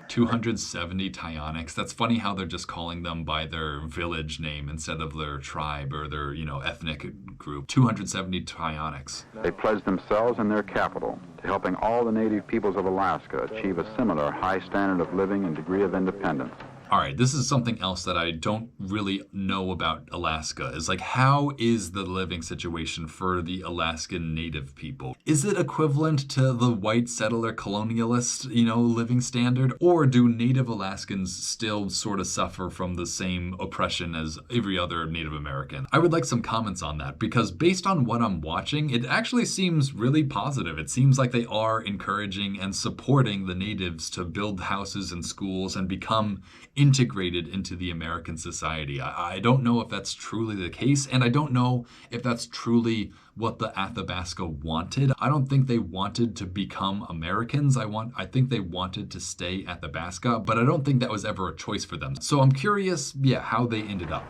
A: 270 Tyonics. That's funny how they're just calling them by their village name instead of their tribe or their, you know, ethnic group. 270 Tyonics.
D: They pledged themselves and their capital to helping all the native peoples of Alaska achieve a similar high standard of living and degree of independence.
A: All right, this is something else that I don't really know about Alaska, is like, how is the living situation for the Alaskan Native people? Is it equivalent to the white settler colonialist, you know, living standard? Or do Native Alaskans still sort of suffer from the same oppression as every other Native American? I would like some comments on that, because based on what I'm watching, it actually seems really positive. It seems like they are encouraging and supporting the natives to build houses and schools and become integrated into the American society. I don't know if that's truly the case, and I don't know if that's truly what the Athabasca wanted. I don't think they wanted to become Americans. I think they wanted to stay Athabasca, but I don't think that was ever a choice for them. So I'm curious, how they ended up.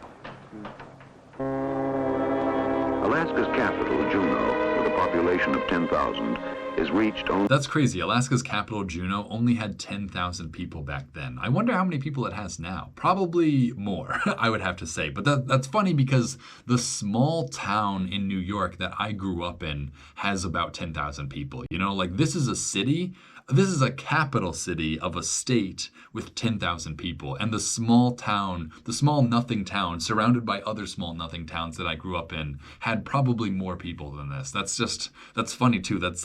B: Alaska's capital, Juneau, with a population of 10,000, is reached only...
A: That's crazy. Alaska's capital, Juneau, only had 10,000 people back then. I wonder how many people it has now. Probably more, I would have to say. But that's funny because the small town in New York that I grew up in has about 10,000 people. You know, like this is a city. This is a capital city of a state with 10,000 people. And the small town, the small nothing town surrounded by other small nothing towns that I grew up in had probably more people than this. That's funny too. That's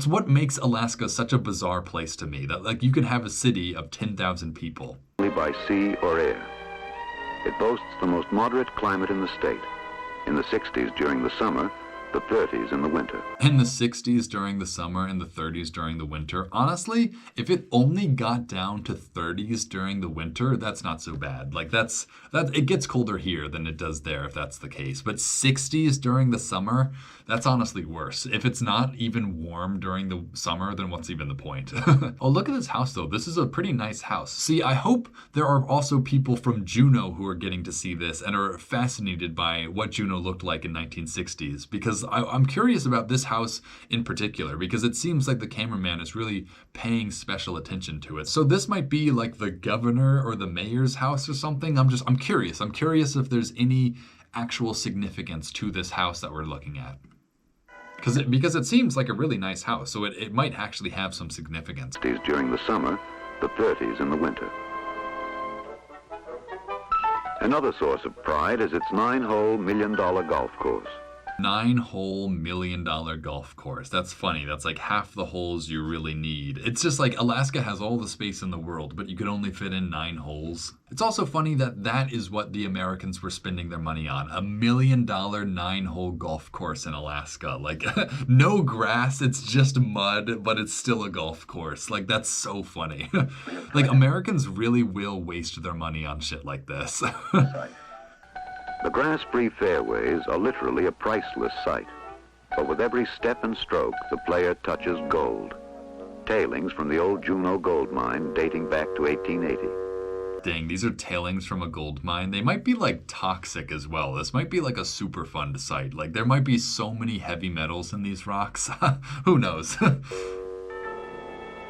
A: what makes Alaska such a bizarre place to me. That like you could have a city of 10,000 people.
B: by sea or air. It boasts the most moderate climate in the state. In the 60s during the summer, the 30s in the winter.
A: In the 60s during the summer and the 30s during the winter. Honestly, if it only got down to 30s during the winter, that's not so bad. Like it gets colder here than it does there if that's the case. But 60s during the summer, that's honestly worse. If it's not even warm during the summer, then what's even the point? Oh, look at this house though. This is a pretty nice house. See, I hope there are also people from Juneau who are getting to see this and are fascinated by what Juneau looked like in 1960s, because I'm curious about this house in particular, because it seems like the cameraman is really paying special attention to it. So this might be like the governor or the mayor's house or something. I'm curious. I'm curious if there's any actual significance to this house that we're looking at. Because it seems like a really nice house, so it might actually have some significance.
B: During the summer, the 30s in the winter. Another source of pride is its 9-hole $1 million golf course.
A: 9-hole $1 million golf course. That's funny. That's like half the holes you really need. It's just like Alaska has all the space in the world, but you could only fit in 9 holes. It's also funny that that is what the Americans were spending their money on. $1 million 9-hole golf course in Alaska. Like no grass, it's just mud, but it's still a golf course. Like that's so funny. Like Americans really will waste their money on shit like this.
B: The grass-free fairways are literally a priceless sight, but with every step and stroke, the player touches gold. Tailings from the old Juneau gold mine dating back to 1880.
A: Dang, these are tailings from a gold mine. They might be like toxic as well. This might be like a Superfund site. Like there might be so many heavy metals in these rocks. Who knows?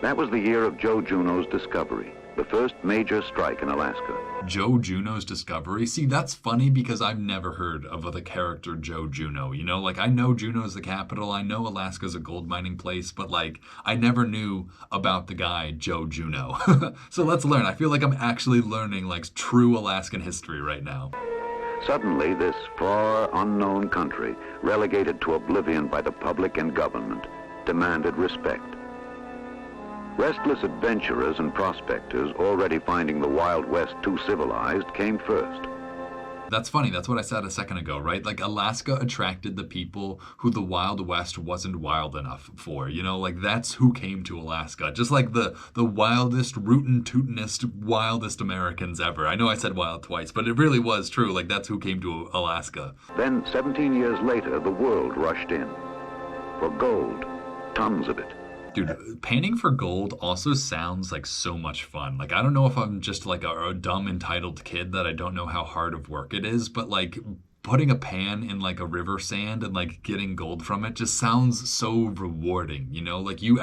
B: That was the year of Joe Juneau's discovery, the first major strike in Alaska.
A: Joe Juneau's discovery? See, that's funny because I've never heard of the character Joe Juneau. You know, like I know Juneau's the capital. I know Alaska's a gold mining place, but like I never knew about the guy Joe Juneau. So let's learn. I feel like I'm actually learning like true Alaskan history right now.
B: Suddenly, this far unknown country, relegated to oblivion by the public and government, demanded respect. Restless adventurers and prospectors, already finding the Wild West too civilized, came first.
A: That's funny. That's what I said a second ago, right? Like Alaska attracted the people who the Wild West wasn't wild enough for. You know, like that's who came to Alaska. Just like the wildest, rootin' tootin'est, wildest Americans ever. I know I said wild twice, but it really was true. Like that's who came to Alaska.
B: Then, 17 years later, the world rushed in. For gold, tons of it.
A: Dude, painting for gold also sounds like so much fun. Like, I don't know if I'm just like a dumb entitled kid that I don't know how hard of work it is, but like putting a pan in like a river sand and like getting gold from it just sounds so rewarding, you know? Like you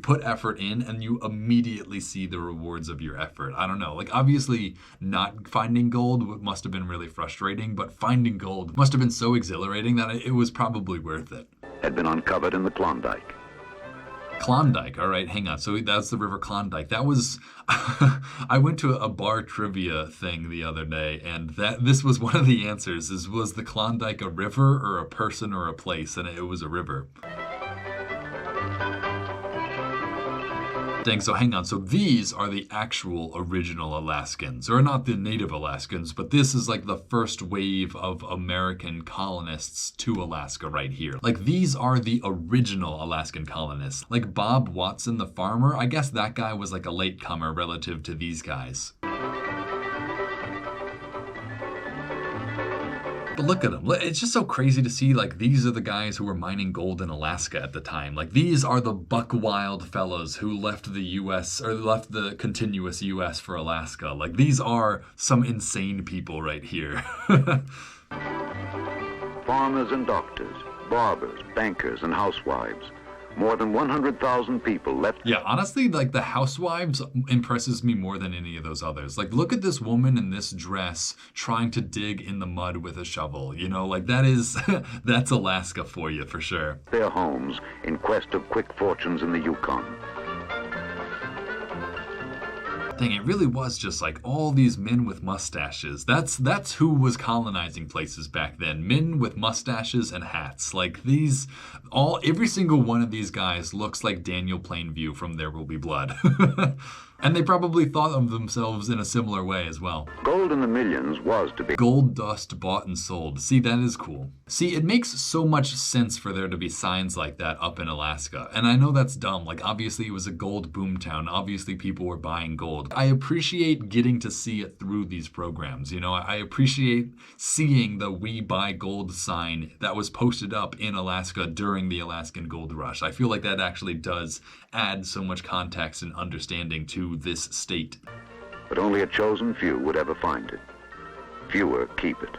A: put effort in and you immediately see the rewards of your effort. I don't know. Like obviously not finding gold must have been really frustrating, but finding gold must have been so exhilarating that it was probably worth it.
B: Had been uncovered in the Klondike.
A: Klondike. All right, hang on. So that's the River Klondike. That was, I went to a bar trivia thing the other day, and this was one of the answers. Was the Klondike a river or a person or a place? And it was a river. Dang, so hang on. So these are the actual original Alaskans, or not the native Alaskans, but this is like the first wave of American colonists to Alaska right here. Like these are the original Alaskan colonists. Like Bob Watson, the farmer, I guess that guy was like a latecomer relative to these guys. But look at them. It's just so crazy to see, like, these are the guys who were mining gold in Alaska at the time. Like, these are the buck wild fellows who left the U.S., or left the continuous U.S. for Alaska. Like, these are some insane people right here.
B: farmers and doctors, barbers, bankers, and housewives. More than 100,000 people left.
A: Yeah, honestly, like the housewives impresses me more than any of those others. Like, look at this woman in this dress trying to dig in the mud with a shovel. You know, like that is, that's Alaska for you for sure.
B: Their homes in quest of quick fortunes in the Yukon.
A: Thing, it really was just like all these men with mustaches. That's who was colonizing places back then. Men with mustaches and hats. Like every single one of these guys looks like Daniel Plainview from There Will Be Blood. And they probably thought of themselves in a similar way as well.
B: Gold in the millions was to be.
A: Gold dust bought and sold. See, that is cool. See, it makes so much sense for there to be signs like that up in Alaska. And I know that's dumb. Like, obviously, it was a gold boomtown. Obviously, people were buying gold. I appreciate getting to see it through these programs. You know, I appreciate seeing the We Buy Gold sign that was posted up in Alaska during the Alaskan Gold Rush. I feel like that actually does add so much context and understanding to this state.
B: But only a chosen few would ever find it. Fewer keep it.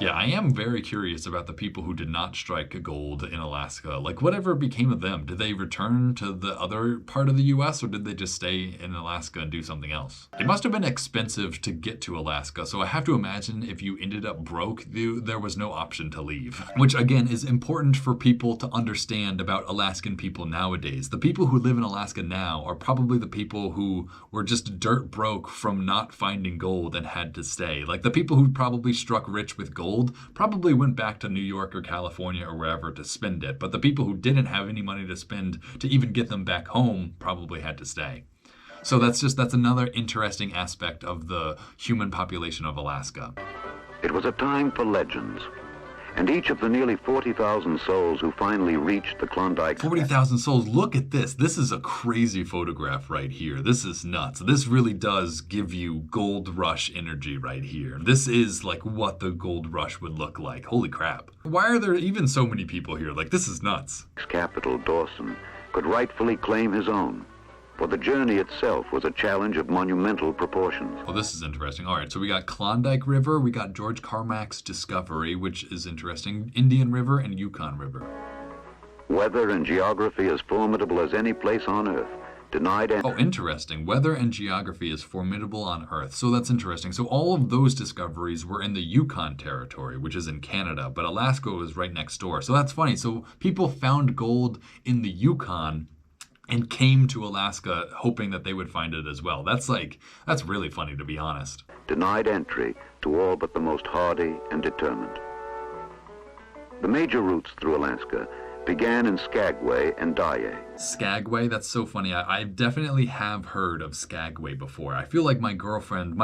A: Yeah, I am very curious about the people who did not strike gold in Alaska. Like, whatever became of them? Did they return to the other part of the US, or did they just stay in Alaska and do something else? It must have been expensive to get to Alaska, so I have to imagine if you ended up broke, there was no option to leave. Which, again, is important for people to understand about Alaskan people nowadays. The people who live in Alaska now are probably the people who were just dirt broke from not finding gold and had to stay. Like, the people who probably struck rich with gold probably went back to New York or California or wherever to spend it. But the people who didn't have any money to spend to even get them back home probably had to stay. So that's another interesting aspect of the human population of Alaska.
B: It was a time for legends. And each of the nearly 40,000 souls who finally reached the Klondike...
A: 40,000 souls. Look at this. This is a crazy photograph right here. This is nuts. This really does give you gold rush energy right here. This is like what the gold rush would look like. Holy crap. Why are there even so many people here? Like, this is nuts.
B: Capital, Dawson, could rightfully claim his own. For the journey itself was a challenge of monumental proportions.
A: Well, this is interesting. All right, so we got Klondike River, we got George Carmack's Discovery, which is interesting, Indian River, and Yukon River.
B: Weather and geography as formidable as any place on Earth. Denied entry.
A: Oh, interesting. Weather and geography is formidable on Earth. So that's interesting. So all of those discoveries were in the Yukon Territory, which is in Canada, but Alaska was right next door. So that's funny. So people found gold in the Yukon and came to Alaska hoping that they would find it as well. That's really funny, to be honest.
B: Denied entry to all but the most hardy and determined. The major routes through Alaska began in Skagway and Dyea.
A: Skagway, that's so funny. I definitely have heard of Skagway before. I feel like my girlfriend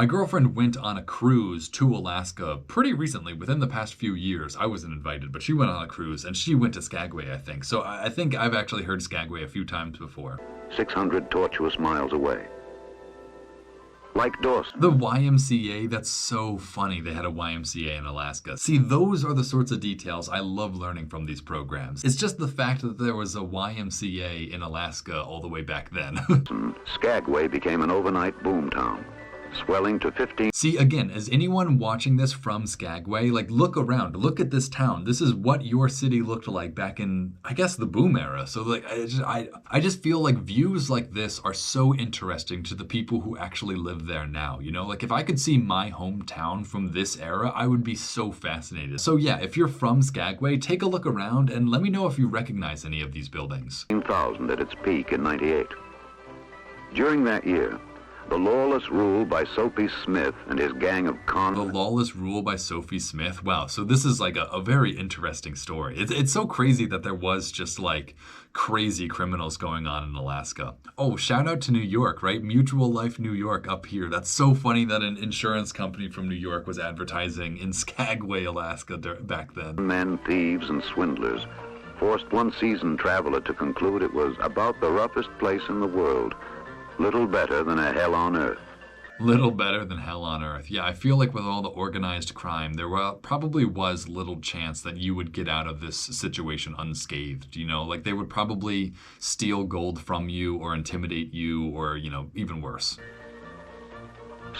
A: went on a cruise to Alaska pretty recently, within the past few years. I wasn't invited, but she went on a cruise and she went to Skagway, I think. So I think I've actually heard Skagway a few times before.
B: 600 tortuous miles away. Like Dawson.
A: The YMCA, that's so funny. They had a YMCA in Alaska. See, those are the sorts of details I love learning from these programs. It's just the fact that there was a YMCA in Alaska all the way back then.
B: Skagway became an overnight boomtown, swelling to 15.
A: See, again, as anyone watching this from Skagway, like, look around, look at this town. This is what your city looked like back in, I guess, the boom era. So, like, I just feel like views like this are so interesting to the people who actually live there now, you know? Like, if I could see my hometown from this era, I would be so fascinated. So, yeah, if you're from Skagway, take a look around and let me know if you recognize any of these buildings.
B: 15,000 at its peak in '98. During that year, the lawless rule by Soapy Smith and his gang of
A: The Lawless Rule by Sophie Smith. Wow, so this is like a very interesting story. It's so crazy that there was just like crazy criminals going on in Alaska. Oh, shout out to New York, right? Mutual Life New York up here. That's so funny that an insurance company from New York was advertising in Skagway, Alaska back then.
B: Men, thieves, and swindlers forced one seasoned traveler to conclude it was about the roughest place in the world. Little better than a hell on earth.
A: Little better than hell on earth. Yeah, I feel like with all the organized crime, there probably was little chance that you would get out of this situation unscathed, you know? Like, they would probably steal gold from you or intimidate you or, you know, even worse.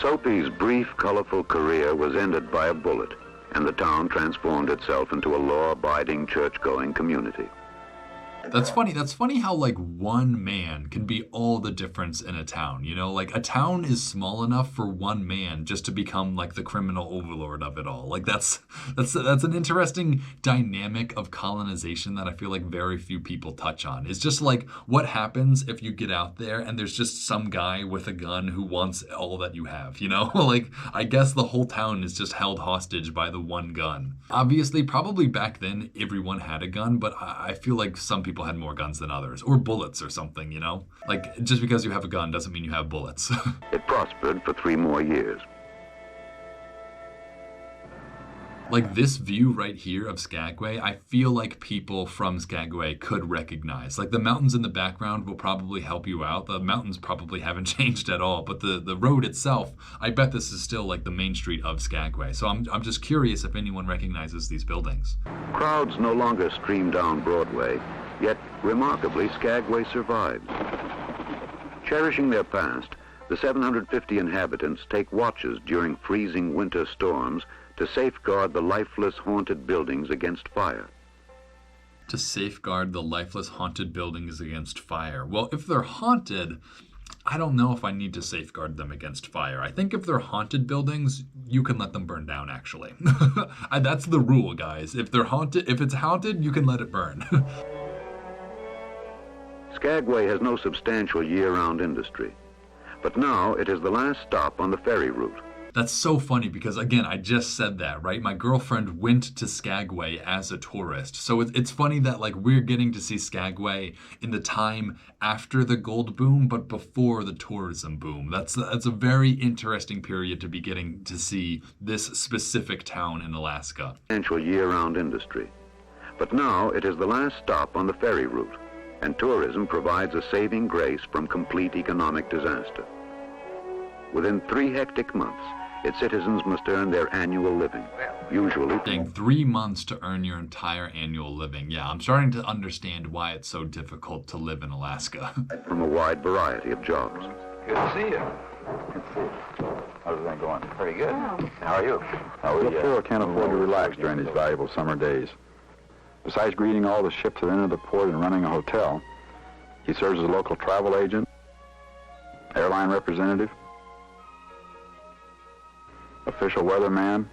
B: Soapy's brief, colorful career was ended by a bullet, and the town transformed itself into a law-abiding, church-going community.
A: That's funny. That's funny how like one man can be all the difference in a town. You know, like a town is small enough for one man just to become like the criminal overlord of it all. Like that's an interesting dynamic of colonization that I feel like very few people touch on. It's just like what happens if you get out there and there's just some guy with a gun who wants all that you have, you know? Like I guess the whole town is just held hostage by the one gun. Obviously, probably back then everyone had a gun, but I feel like some people had more guns than others, or bullets or something, you know? Like, just because you have a gun doesn't mean you have bullets.
B: It prospered for 3 more years.
A: Like this view right here of Skagway, I feel like people from Skagway could recognize. Like the mountains in the background will probably help you out. The mountains probably haven't changed at all, but the road itself, I bet this is still like the main street of Skagway. So I'm just curious if anyone recognizes these buildings.
B: Crowds no longer stream down Broadway, yet remarkably Skagway survives. Cherishing their past, the 750 inhabitants take watches during freezing winter storms to safeguard the lifeless, haunted buildings against fire.
A: To safeguard the lifeless, haunted buildings against fire. Well, if they're haunted, I don't know if I need to safeguard them against fire. I think if they're haunted buildings, you can let them burn down, actually. That's the rule, guys. If it's haunted, you can let it burn.
B: Skagway has no substantial year-round industry, but now it is the last stop on the ferry route.
A: That's so funny because, again, I just said that, right? My girlfriend went to Skagway as a tourist. So it's funny that, like, we're getting to see Skagway in the time after the gold boom, but before the tourism boom. That's a very interesting period to be getting to see this specific town in Alaska.
B: Substantial year-round industry, but now it is the last stop on the ferry route, and tourism provides a saving grace from complete economic disaster. Within 3 hectic months, its citizens must earn their annual living, usually...
A: Dang, 3 months to earn your entire annual living. Yeah, I'm starting to understand why it's so difficult to live in Alaska.
B: from a wide variety of jobs.
D: Good to see you. Good to see you. How's everything going?
C: Pretty good. How are you?
D: The poor can't afford to relax during these valuable summer days. Besides greeting all the ships that enter the port and running a hotel, he serves as a local travel agent, airline representative, official weatherman.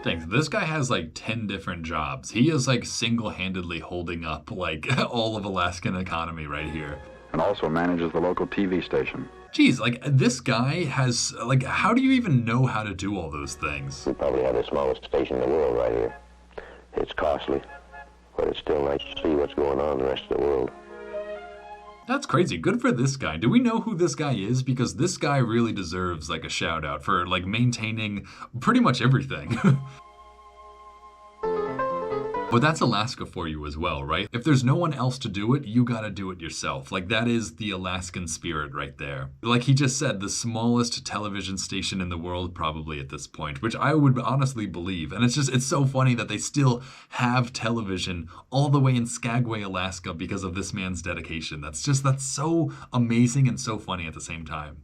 A: Thanks. This guy has like 10 different jobs. He is like single-handedly holding up like all of Alaskan economy right here.
D: And also manages the local TV station.
A: Geez, like this guy has like, how do you even know how to do all those things?
C: We probably have the smallest station in the world right here. It's costly, but it's still nice to see what's going on in the rest of the world.
A: That's crazy. Good for this guy. Do we know who this guy is? Because this guy really deserves like a shout out for like maintaining pretty much everything. But that's Alaska for you as well, right? If there's no one else to do it, you gotta do it yourself. Like that is the Alaskan spirit right there. Like he just said, the smallest television station in the world probably at this point, which I would honestly believe. And it's so funny that they still have television all the way in Skagway, Alaska because of this man's dedication. That's so amazing and so funny at the same time.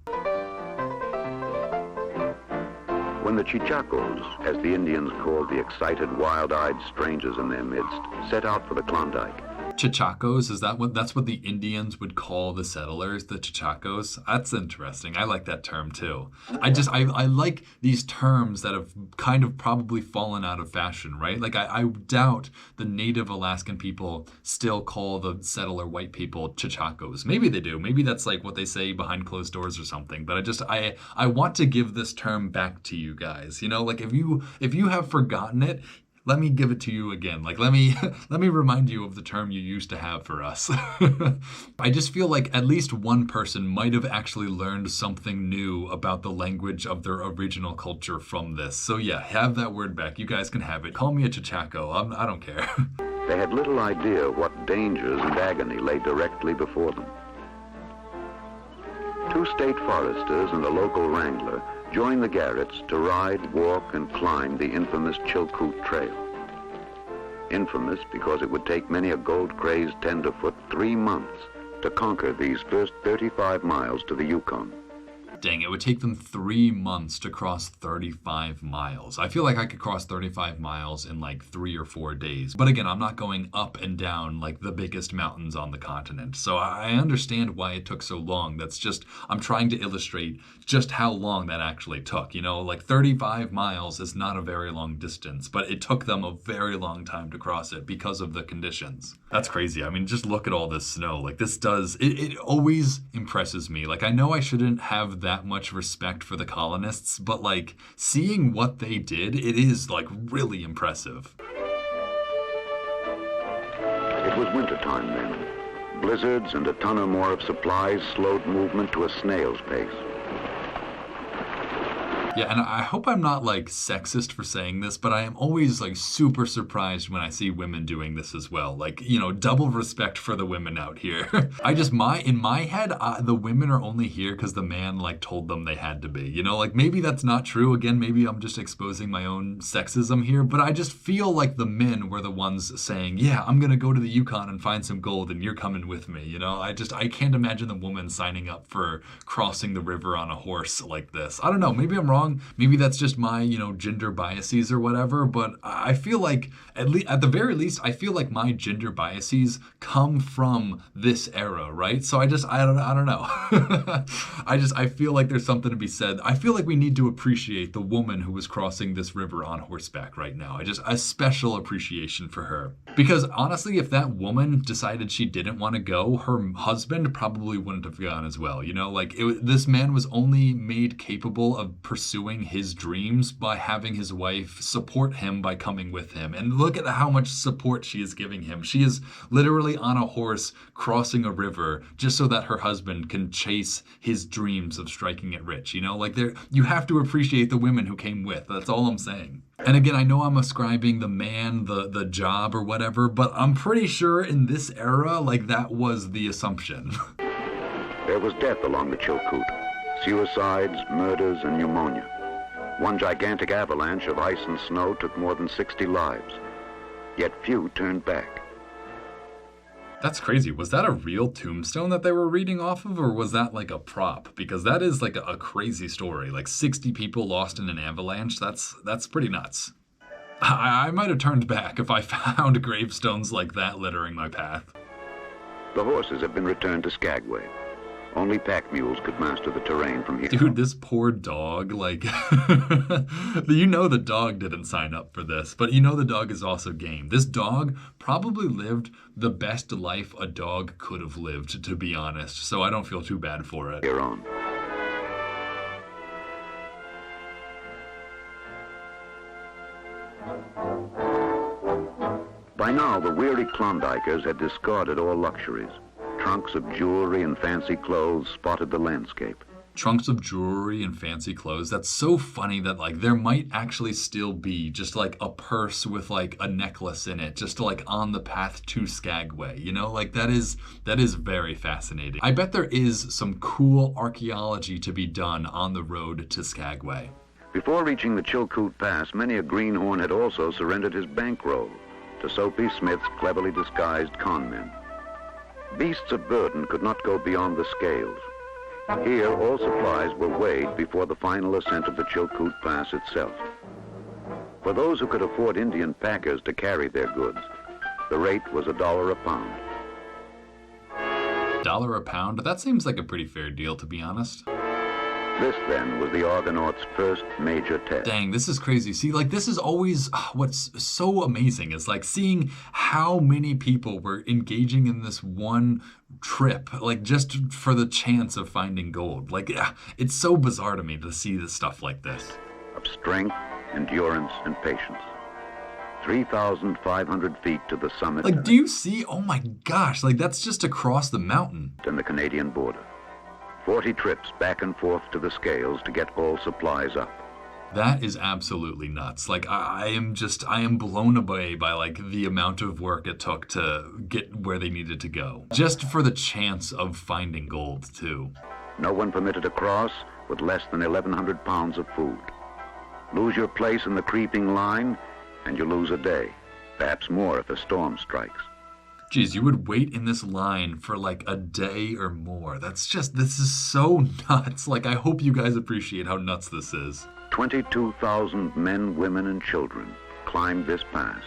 B: When the Chichacos, as the Indians called the excited, wild-eyed strangers in their midst, set out for the Klondike.
A: Chichacos, that's what the Indians would call the settlers, the Chichacos? That's interesting. I like that term too. I like these terms that have kind of probably fallen out of fashion, right? Like I doubt the native Alaskan people still call the settler white people Chichacos. Maybe they do. Maybe that's like what they say behind closed doors or something. But I want to give this term back to you guys. You know, like if you have forgotten it, let me give it to you again. Like, let me remind you of the term you used to have for us. I just feel like at least one person might have actually learned something new about the language of their original culture from this. So yeah, have that word back. You guys can have it. Call me a Chichaco. I don't care.
B: They had little idea what dangers and agony lay directly before them. 2 state foresters and a local wrangler joined the Garretts to ride, walk, and climb the infamous Chilkoot Trail. Infamous because it would take many a gold-crazed tenderfoot 3 months to conquer these first 35 miles to the Yukon.
A: Dang, it would take them 3 months to cross 35 miles. I feel like I could cross 35 miles in like 3 or 4 days. But again, I'm not going up and down like the biggest mountains on the continent. So I understand why it took so long. That's just, I'm trying to illustrate just how long that actually took. You know, like 35 miles is not a very long distance, but it took them a very long time to cross it because of the conditions. That's crazy. I mean, just look at all this snow. Like this does, it always impresses me. Like I know I shouldn't have that much respect for the colonists, but like seeing what they did, it is like really impressive.
B: It was wintertime then. Blizzards and a ton or more of supplies slowed movement to a snail's pace.
A: Yeah, and I hope I'm not like sexist for saying this, but I am always like super surprised when I see women doing this as well. Like, you know, double respect for the women out here. In my head, the women are only here because the man like told them they had to be. You know, like maybe that's not true. Again, maybe I'm just exposing my own sexism here, but I just feel like the men were the ones saying, yeah, I'm going to go to the Yukon and find some gold and you're coming with me. You know, I can't imagine the woman signing up for crossing the river on a horse like this. I don't know. Maybe I'm wrong. Maybe that's just my, you know, gender biases or whatever, but I feel like, at the very least, I feel like my gender biases come from this era, right? So I don't know. I feel like there's something to be said. I feel like we need to appreciate the woman who was crossing this river on horseback right now. A special appreciation for her. Because honestly, if that woman decided she didn't want to go, her husband probably wouldn't have gone as well. You know, like this man was only made capable of pursuing his dreams by having his wife support him by coming with him. And look at how much support she is giving him. She is literally on a horse crossing a river just so that her husband can chase his dreams of striking it rich. You know, like you have to appreciate the women who came with. That's all I'm saying. And again, I know I'm ascribing the man, the job or whatever, but I'm pretty sure in this era, like that was the assumption.
B: There was death along the Chilkoot. Suicides, murders, and pneumonia. One gigantic avalanche of ice and snow took more than 60 lives. Yet few turned back.
A: That's crazy. Was that a real tombstone that they were reading off of, or was that like a prop? Because that is like a crazy story. Like 60 people lost in an avalanche. That's pretty nuts. I might have turned back if I found gravestones like that littering my path.
B: The horses have been returned to Skagway. Only pack mules could master the terrain from here.
A: Dude, this poor dog, like, you know the dog didn't sign up for this, but you know the dog is also game. This dog probably lived the best life a dog could have lived, to be honest, so I don't feel too bad for it.
B: Here on. By now, the weary Klondikers had discarded all luxuries. Trunks of jewelry and fancy clothes spotted the landscape.
A: Trunks of jewelry and fancy clothes. That's so funny that like there might actually still be just like a purse with like a necklace in it, just like on the path to Skagway. You know, like that is very fascinating. I bet there is some cool archaeology to be done on the road to Skagway.
B: Before reaching the Chilkoot Pass, many a greenhorn had also surrendered his bankroll to Soapy Smith's cleverly disguised con men. Beasts of burden could not go beyond the scales. Here, all supplies were weighed before the final ascent of the Chilkoot Pass itself. For those who could afford Indian packers to carry their goods, the rate was $1 a pound.
A: $1 a pound? That seems like a pretty fair deal, to be honest.
B: This, then, was the Argonauts' first major test.
A: Dang, this is crazy. See, like, this is always what's so amazing is, like, seeing how many people were engaging in this one trip, like, just for the chance of finding gold. Like, it's so bizarre to me to see this stuff like this.
B: Of strength, endurance, and patience. 3,500 feet to the summit.
A: Like, do you see? Oh, my gosh. Like, that's just across the mountain.
B: And the Canadian border. 40 trips back and forth to the scales to get all supplies up.
A: That is absolutely nuts. Like, I am blown away by, like, the amount of work it took to get where they needed to go. Just for the chance of finding gold, too.
B: No one permitted to cross with less than 1,100 pounds of food. Lose your place in the creeping line, and you lose a day. Perhaps more if a storm strikes.
A: Geez, you would wait in this line for like a day or more. This is so nuts. Like, I hope you guys appreciate how nuts this is.
B: 22,000 men, women, and children climbed this pass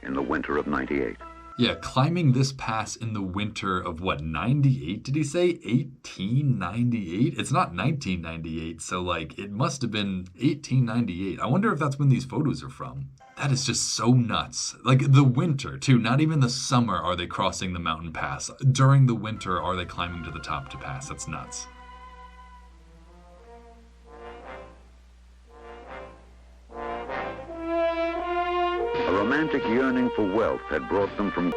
B: in the winter of '98.
A: Yeah, climbing this pass in the winter of what, 98? Did he say 1898? It's not 1998, so like it must have been 1898. I wonder if that's when these photos are from. That is just so nuts. Like the winter too, not even the summer are they crossing the mountain pass. During the winter are they climbing to the top to pass. That's nuts.
B: A romantic yearning for wealth had brought them from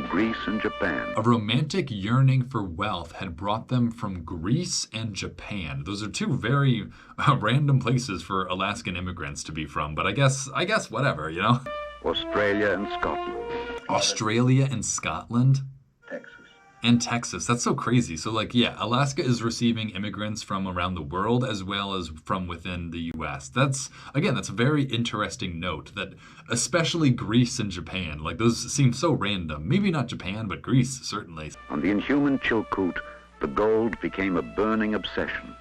B: Greece and Japan.
A: A romantic yearning for wealth had brought them from Greece and Japan. Those are two very random places for Alaskan immigrants to be from, but I guess whatever, you know?
B: Australia and Scotland.
A: Australia and Scotland?
B: Texas.
A: And Texas. That's so crazy. So like, yeah, Alaska is receiving immigrants from around the world as well as from within the US. That's a very interesting note that especially Greece and Japan, like those seem so random. Maybe not Japan, but Greece certainly.
B: On the inhuman Chilkoot, the gold became a burning obsession.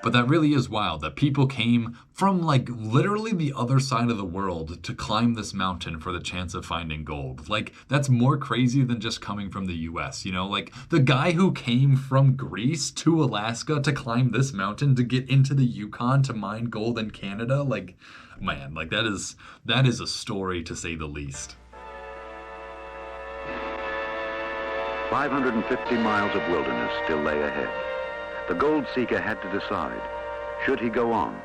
A: But that really is wild that people came from like literally the other side of the world to climb this mountain for the chance of finding gold. Like that's more crazy than just coming from the US, you know? Like the guy who came from Greece to Alaska to climb this mountain to get into the Yukon to mine gold in Canada, like man, like that is a story to say the least.
B: 550 miles of wilderness still lay ahead. The gold seeker had to decide, should he go on?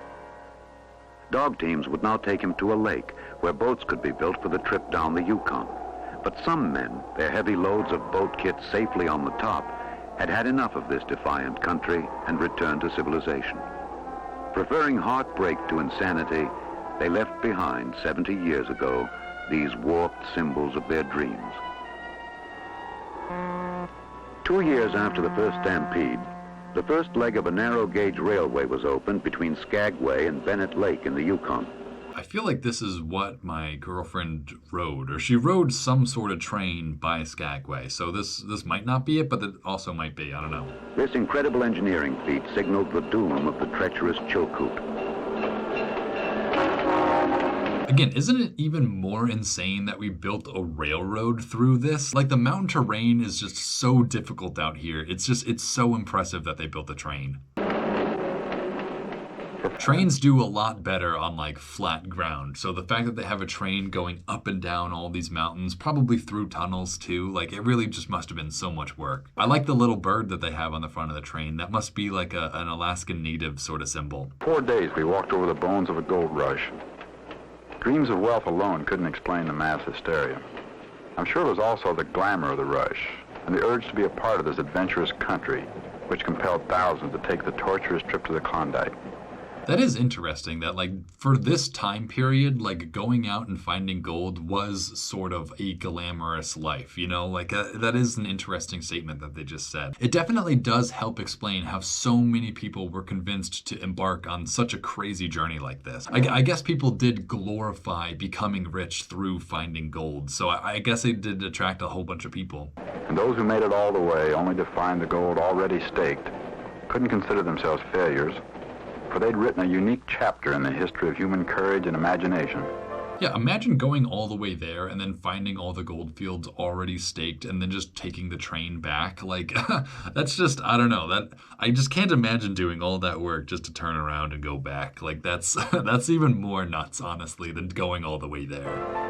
B: Dog teams would now take him to a lake where boats could be built for the trip down the Yukon. But some men, their heavy loads of boat kit safely on the top, had had enough of this defiant country and returned to civilization. Preferring heartbreak to insanity, they left behind 70 years ago these warped symbols of their dreams. 2 years after the first stampede, the first leg of a narrow-gauge railway was opened between Skagway and Bennett Lake in the Yukon.
A: I feel like this is what my girlfriend rode, or she rode some sort of train by Skagway. So this might not be it, but it also might be. I don't know.
B: This incredible engineering feat signaled the doom of the treacherous Chilkoot.
A: Again, isn't it even more insane that we built a railroad through this? Like the mountain terrain is just so difficult out here. It's so impressive that they built a train. Trains do a lot better on like flat ground. So the fact that they have a train going up and down all these mountains, probably through tunnels too, like it really just must have been so much work. I like the little bird that they have on the front of the train. That must be like an Alaskan native sort of symbol.
D: 4 days we walked over the bones of a gold rush. Dreams of wealth alone couldn't explain the mass hysteria. I'm sure it was also the glamour of the rush and the urge to be a part of this adventurous country, which compelled thousands to take the torturous trip to the Klondike.
A: That is interesting that like for this time period, like going out and finding gold was sort of a glamorous life, you know, like that is an interesting statement that they just said. It definitely does help explain how so many people were convinced to embark on such a crazy journey like this. I guess people did glorify becoming rich through finding gold. So I guess it did attract a whole bunch of people.
D: And those who made it all the way only to find the gold already staked couldn't consider themselves failures, for they'd written a unique chapter in the history of human courage and imagination.
A: Yeah, imagine going all the way there and then finding all the gold fields already staked and then just taking the train back. Like, that's just, I don't know, I just can't imagine doing all that work just to turn around and go back. Like, that's even more nuts, honestly, than going all the way there.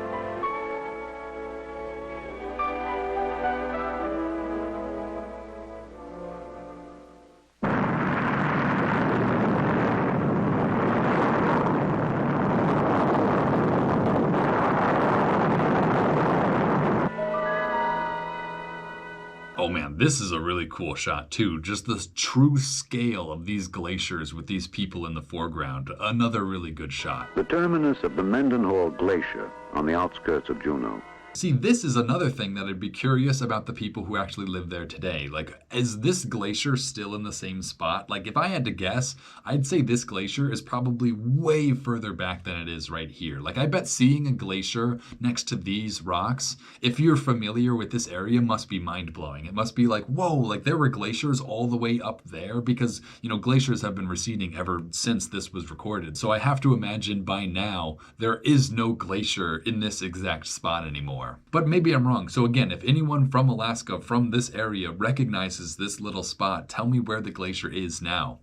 A: Oh man, this is a really cool shot too. Just the true scale of these glaciers with these people in the foreground. Another really good shot.
B: The terminus of the Mendenhall Glacier on the outskirts of Juneau
A: See, this is another thing that I'd be curious about the people who actually live there today. Like, is this glacier still in the same spot? Like, if I had to guess, I'd say this glacier is probably way further back than it is right here. Like, I bet seeing a glacier next to these rocks, if you're familiar with this area, must be mind-blowing. It must be like, whoa, like there were glaciers all the way up there because, glaciers have been receding ever since this was recorded. So I have to imagine by now there is no glacier in this exact spot anymore. But maybe I'm wrong. So again, if anyone from Alaska, from this area, recognizes this little spot, tell me where the glacier is now.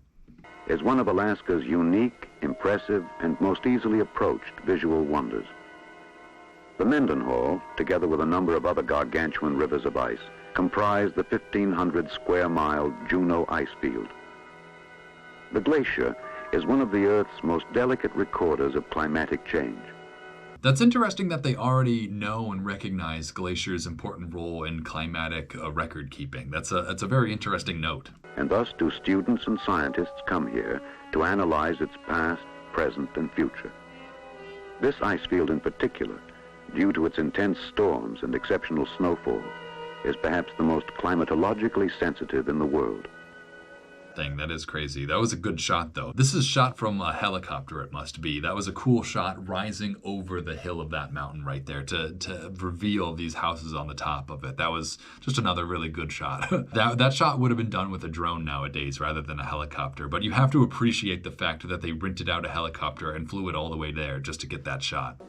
B: Is one of Alaska's unique, impressive, and most easily approached visual wonders. The Mendenhall, together with a number of other gargantuan rivers of ice, comprise the 1,500 square mile Juneau ice field. The glacier is one of the Earth's most delicate recorders of climatic change.
A: That's interesting that they already know and recognize Glacier's important role in climatic record keeping. That's a very interesting note.
B: And thus do students and scientists come here to analyze its past, present, and future. This ice field in particular, due to its intense storms and exceptional snowfall, is perhaps the most climatologically sensitive in the world.
A: That is crazy. That was a good shot, though. This is shot from a helicopter, it must be. That was a cool shot rising over the hill of that mountain right there to reveal these houses on the top of it. That was just another really good shot. That shot would have been done with a drone nowadays rather than a helicopter, but you have to appreciate the fact that they rented out a helicopter and flew it all the way there just to get that shot.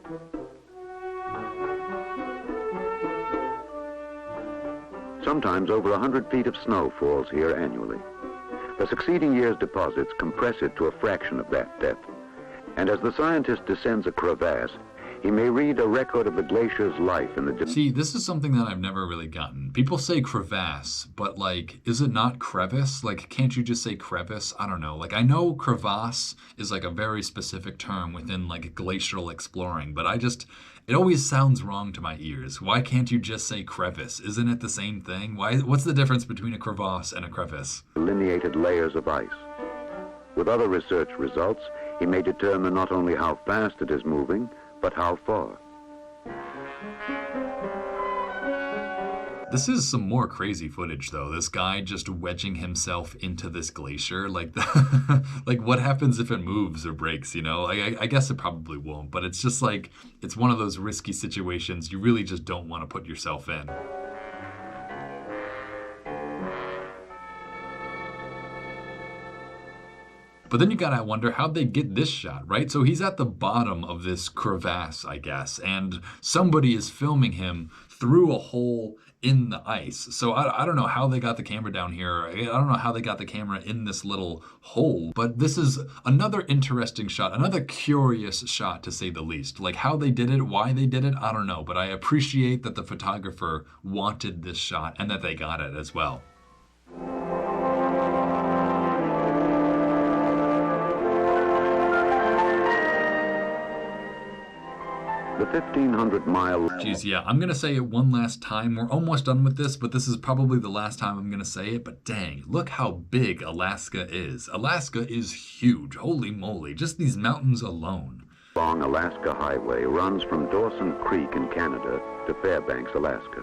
B: Sometimes over 100 feet of snow falls here annually. The succeeding year's deposits compress it to a fraction of that depth. And as the scientist descends a crevasse, he may read a record of the glacier's life in the...
A: See, this is something that I've never really gotten. People say crevasse, but is it not crevice? Can't you just say crevice? I don't know. I know crevasse is a very specific term within glacial exploring, but it always sounds wrong to my ears. Why can't you just say crevice? Isn't it the same thing? What's the difference between a crevasse and a crevice?
B: Delineated layers of ice. With other research results, he may determine not only how fast it is moving, but how far.
A: This is some more crazy footage, though. This guy just wedging himself into this glacier. What happens if it moves or breaks, I guess it probably won't, but it's just it's one of those risky situations you really just don't want to put yourself in. But then you gotta wonder how'd they get this shot, right? So he's at the bottom of this crevasse, I guess, and somebody is filming him through a hole in the ice. So I don't know how they got the camera down here. I don't know how they got the camera in this little hole, but this is another interesting shot, another curious shot to say the least. How they did it, why they did it, I don't know, but I appreciate that the photographer wanted this shot and that they got it as well.
B: The 1,500-mile...
A: Geez, yeah, I'm going to say it one last time. We're almost done with this, but this is probably the last time I'm going to say it. But dang, look how big Alaska is. Alaska is huge. Holy moly, just these mountains alone.
B: Long Alaska Highway runs from Dawson Creek in Canada to Fairbanks, Alaska.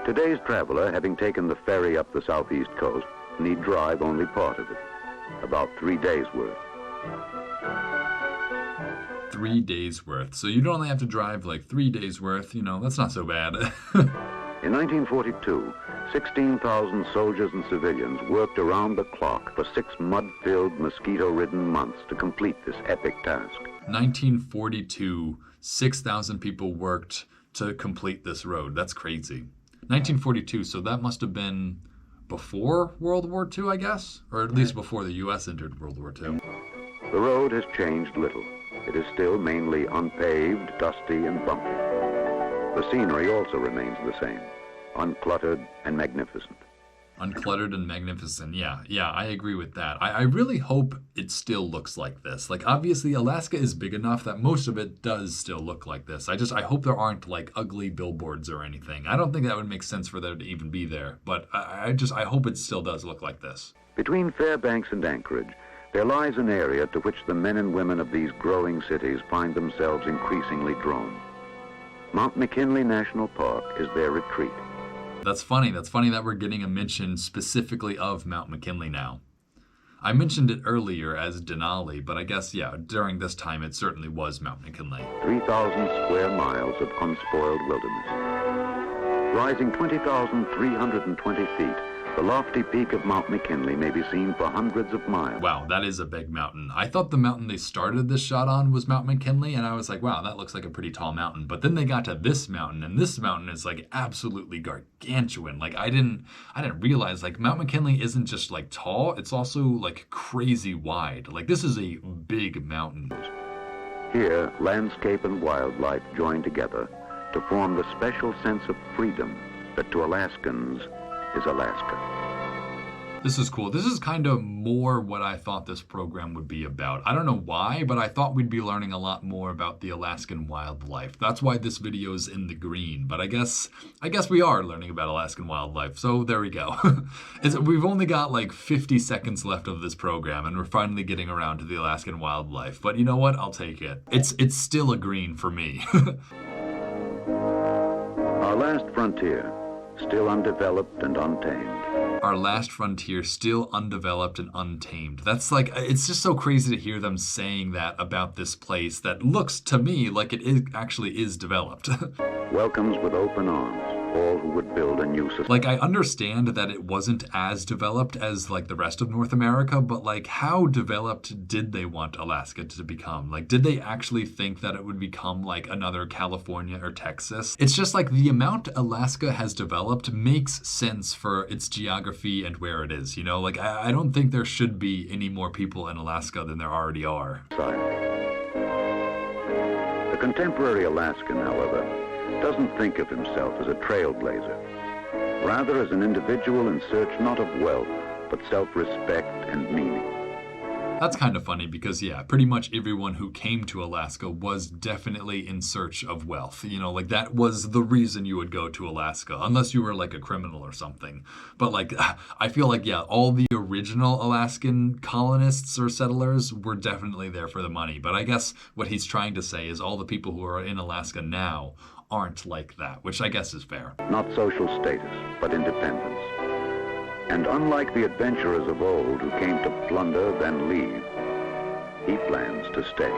B: Today's traveler, having taken the ferry up the southeast coast, need drive only part of it, about 3 days' worth.
A: 3 days worth. So you'd only have to drive 3 days worth. That's not so bad.
B: In 1942, 16,000 soldiers and civilians worked around the clock for 6 mud-filled, mosquito-ridden months to complete this epic task.
A: 1942, 6,000 people worked to complete this road. That's crazy. 1942, so that must have been before World War II, I guess? Or at least before the U.S. entered World War II.
B: The road has changed little. It is still mainly unpaved, dusty, and bumpy. The scenery also remains the same, uncluttered and magnificent.
A: Uncluttered and magnificent. Yeah, I agree with that. I really hope it still looks like this. Obviously, Alaska is big enough that most of it does still look like this. I hope there aren't, ugly billboards or anything. I don't think that would make sense for there to even be there, but I hope it still does look like this.
B: Between Fairbanks and Anchorage, there lies an area to which the men and women of these growing cities find themselves increasingly drawn. Mount McKinley National Park is their retreat.
A: That's funny. That's funny that we're getting a mention specifically of Mount McKinley now. I mentioned it earlier as Denali, but I guess, yeah, during this time it certainly was Mount McKinley.
B: 3,000 square miles of unspoiled wilderness. Rising 20,320 feet, the lofty peak of Mount McKinley may be seen for hundreds of miles.
A: Wow, that is a big mountain. I thought the mountain they started this shot on was Mount McKinley, and I was like, wow, that looks like a pretty tall mountain. But then they got to this mountain, and this mountain is like absolutely gargantuan. Like I didn't realize like Mount McKinley isn't just like tall, it's also like crazy wide. Like this is a big mountain.
B: Here, landscape and wildlife join together to form the special sense of freedom that to Alaskans is Alaska.
A: This is cool. This is kind of more what I thought this program would be about. I don't know why, but I thought we'd be learning a lot more about the Alaskan wildlife. That's why this video is in the green. But I guess we are learning about Alaskan wildlife. So there we go. We've only got like 50 seconds left of this program, and we're finally getting around to the Alaskan wildlife. But you know what? I'll take it. It's still a green for me.
B: Our last frontier, still undeveloped and untamed.
A: Our last frontier, still undeveloped and untamed. That's like, it's just so crazy to hear them saying that about this place that looks to me like actually is developed.
B: Welcomes with open arms all who would build a new society.
A: Like, I understand that it wasn't as developed as like the rest of North America, but like how developed did they want Alaska to become? Like, did they actually think that it would become like another California or Texas? It's just like the amount Alaska has developed makes sense for its geography and where it is, you know? Like, I don't think there should be any more people in Alaska than there already are.
B: The contemporary Alaskan, however, doesn't think of himself as a trailblazer, rather as an individual in search not of wealth, but self-respect and meaning.
A: That's kind of funny because, yeah, pretty much everyone who came to Alaska was definitely in search of wealth. You know, like that was the reason you would go to Alaska, unless you were like a criminal or something. But like, I feel like, yeah, all the original Alaskan colonists or settlers were definitely there for the money. But I guess what he's trying to say is all the people who are in Alaska now aren't like that, which I guess is fair.
B: Not social status, but independence. And unlike the adventurers of old who came to plunder then leave, he plans to stay.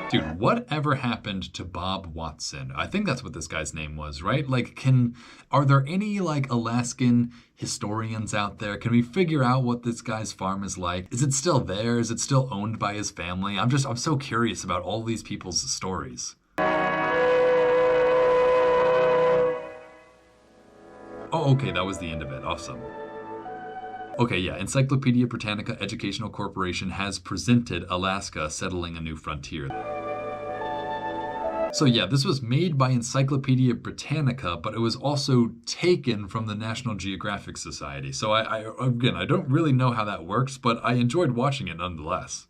A: Dude, whatever happened to Bob Watson? I think that's what this guy's name was, right? Like, are there any like Alaskan historians out there? Can we figure out what this guy's farm is like? Is it still there? Is it still owned by his family? I'm so curious about all these people's stories. Oh, okay, that was the end of it. Awesome. Okay, yeah, Encyclopedia Britannica Educational Corporation has presented Alaska Settling a New Frontier. So yeah, this was made by Encyclopedia Britannica, but it was also taken from the National Geographic Society. So I don't really know how that works, but I enjoyed watching it nonetheless.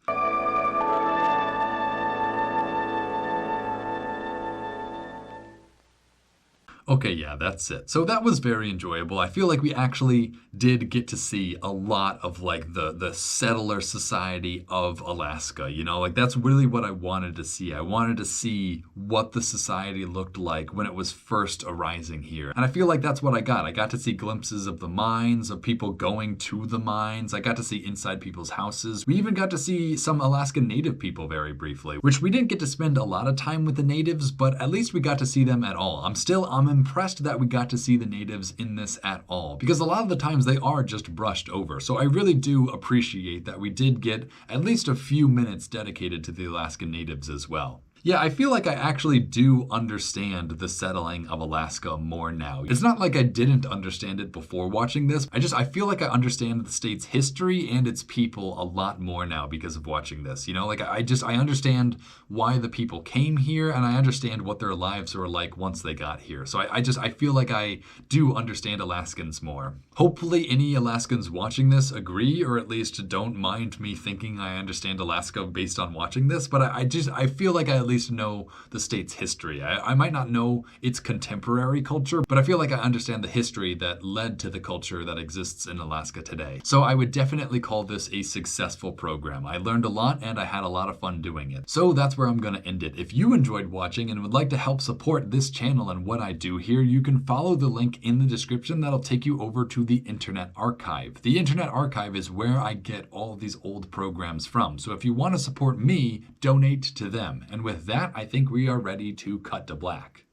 A: Okay, yeah, that's it. So that was very enjoyable. I feel like we actually did get to see a lot of like the settler society of Alaska, you know, like that's really what I wanted to see. I wanted to see what the society looked like when it was first arising here. And I feel like that's what I got. I got to see glimpses of the mines, of people going to the mines. I got to see inside people's houses. We even got to see some Alaskan Native people very briefly, which we didn't get to spend a lot of time with the natives, but at least we got to see them at all. I'm impressed that we got to see the natives in this at all, because a lot of the times they are just brushed over. So I really do appreciate that we did get at least a few minutes dedicated to the Alaskan natives as well. Yeah, I feel like I actually do understand the settling of Alaska more now. It's not like I didn't understand it before watching this. I feel like I understand the state's history and its people a lot more now because of watching this. You know, like I understand why the people came here, and I understand what their lives were like once they got here. So I feel like I do understand Alaskans more. Hopefully any Alaskans watching this agree, or at least don't mind me thinking I understand Alaska based on watching this, but I feel like I at least least know the state's history. I might not know its contemporary culture, but I feel like I understand the history that led to the culture that exists in Alaska today. So I would definitely call this a successful program. I learned a lot and I had a lot of fun doing it. So that's where I'm going to end it. If you enjoyed watching and would like to help support this channel and what I do here, you can follow the link in the description that'll take you over to the Internet Archive. The Internet Archive is where I get all these old programs from. So if you want to support me, donate to them. And with that, I think we are ready to cut to black.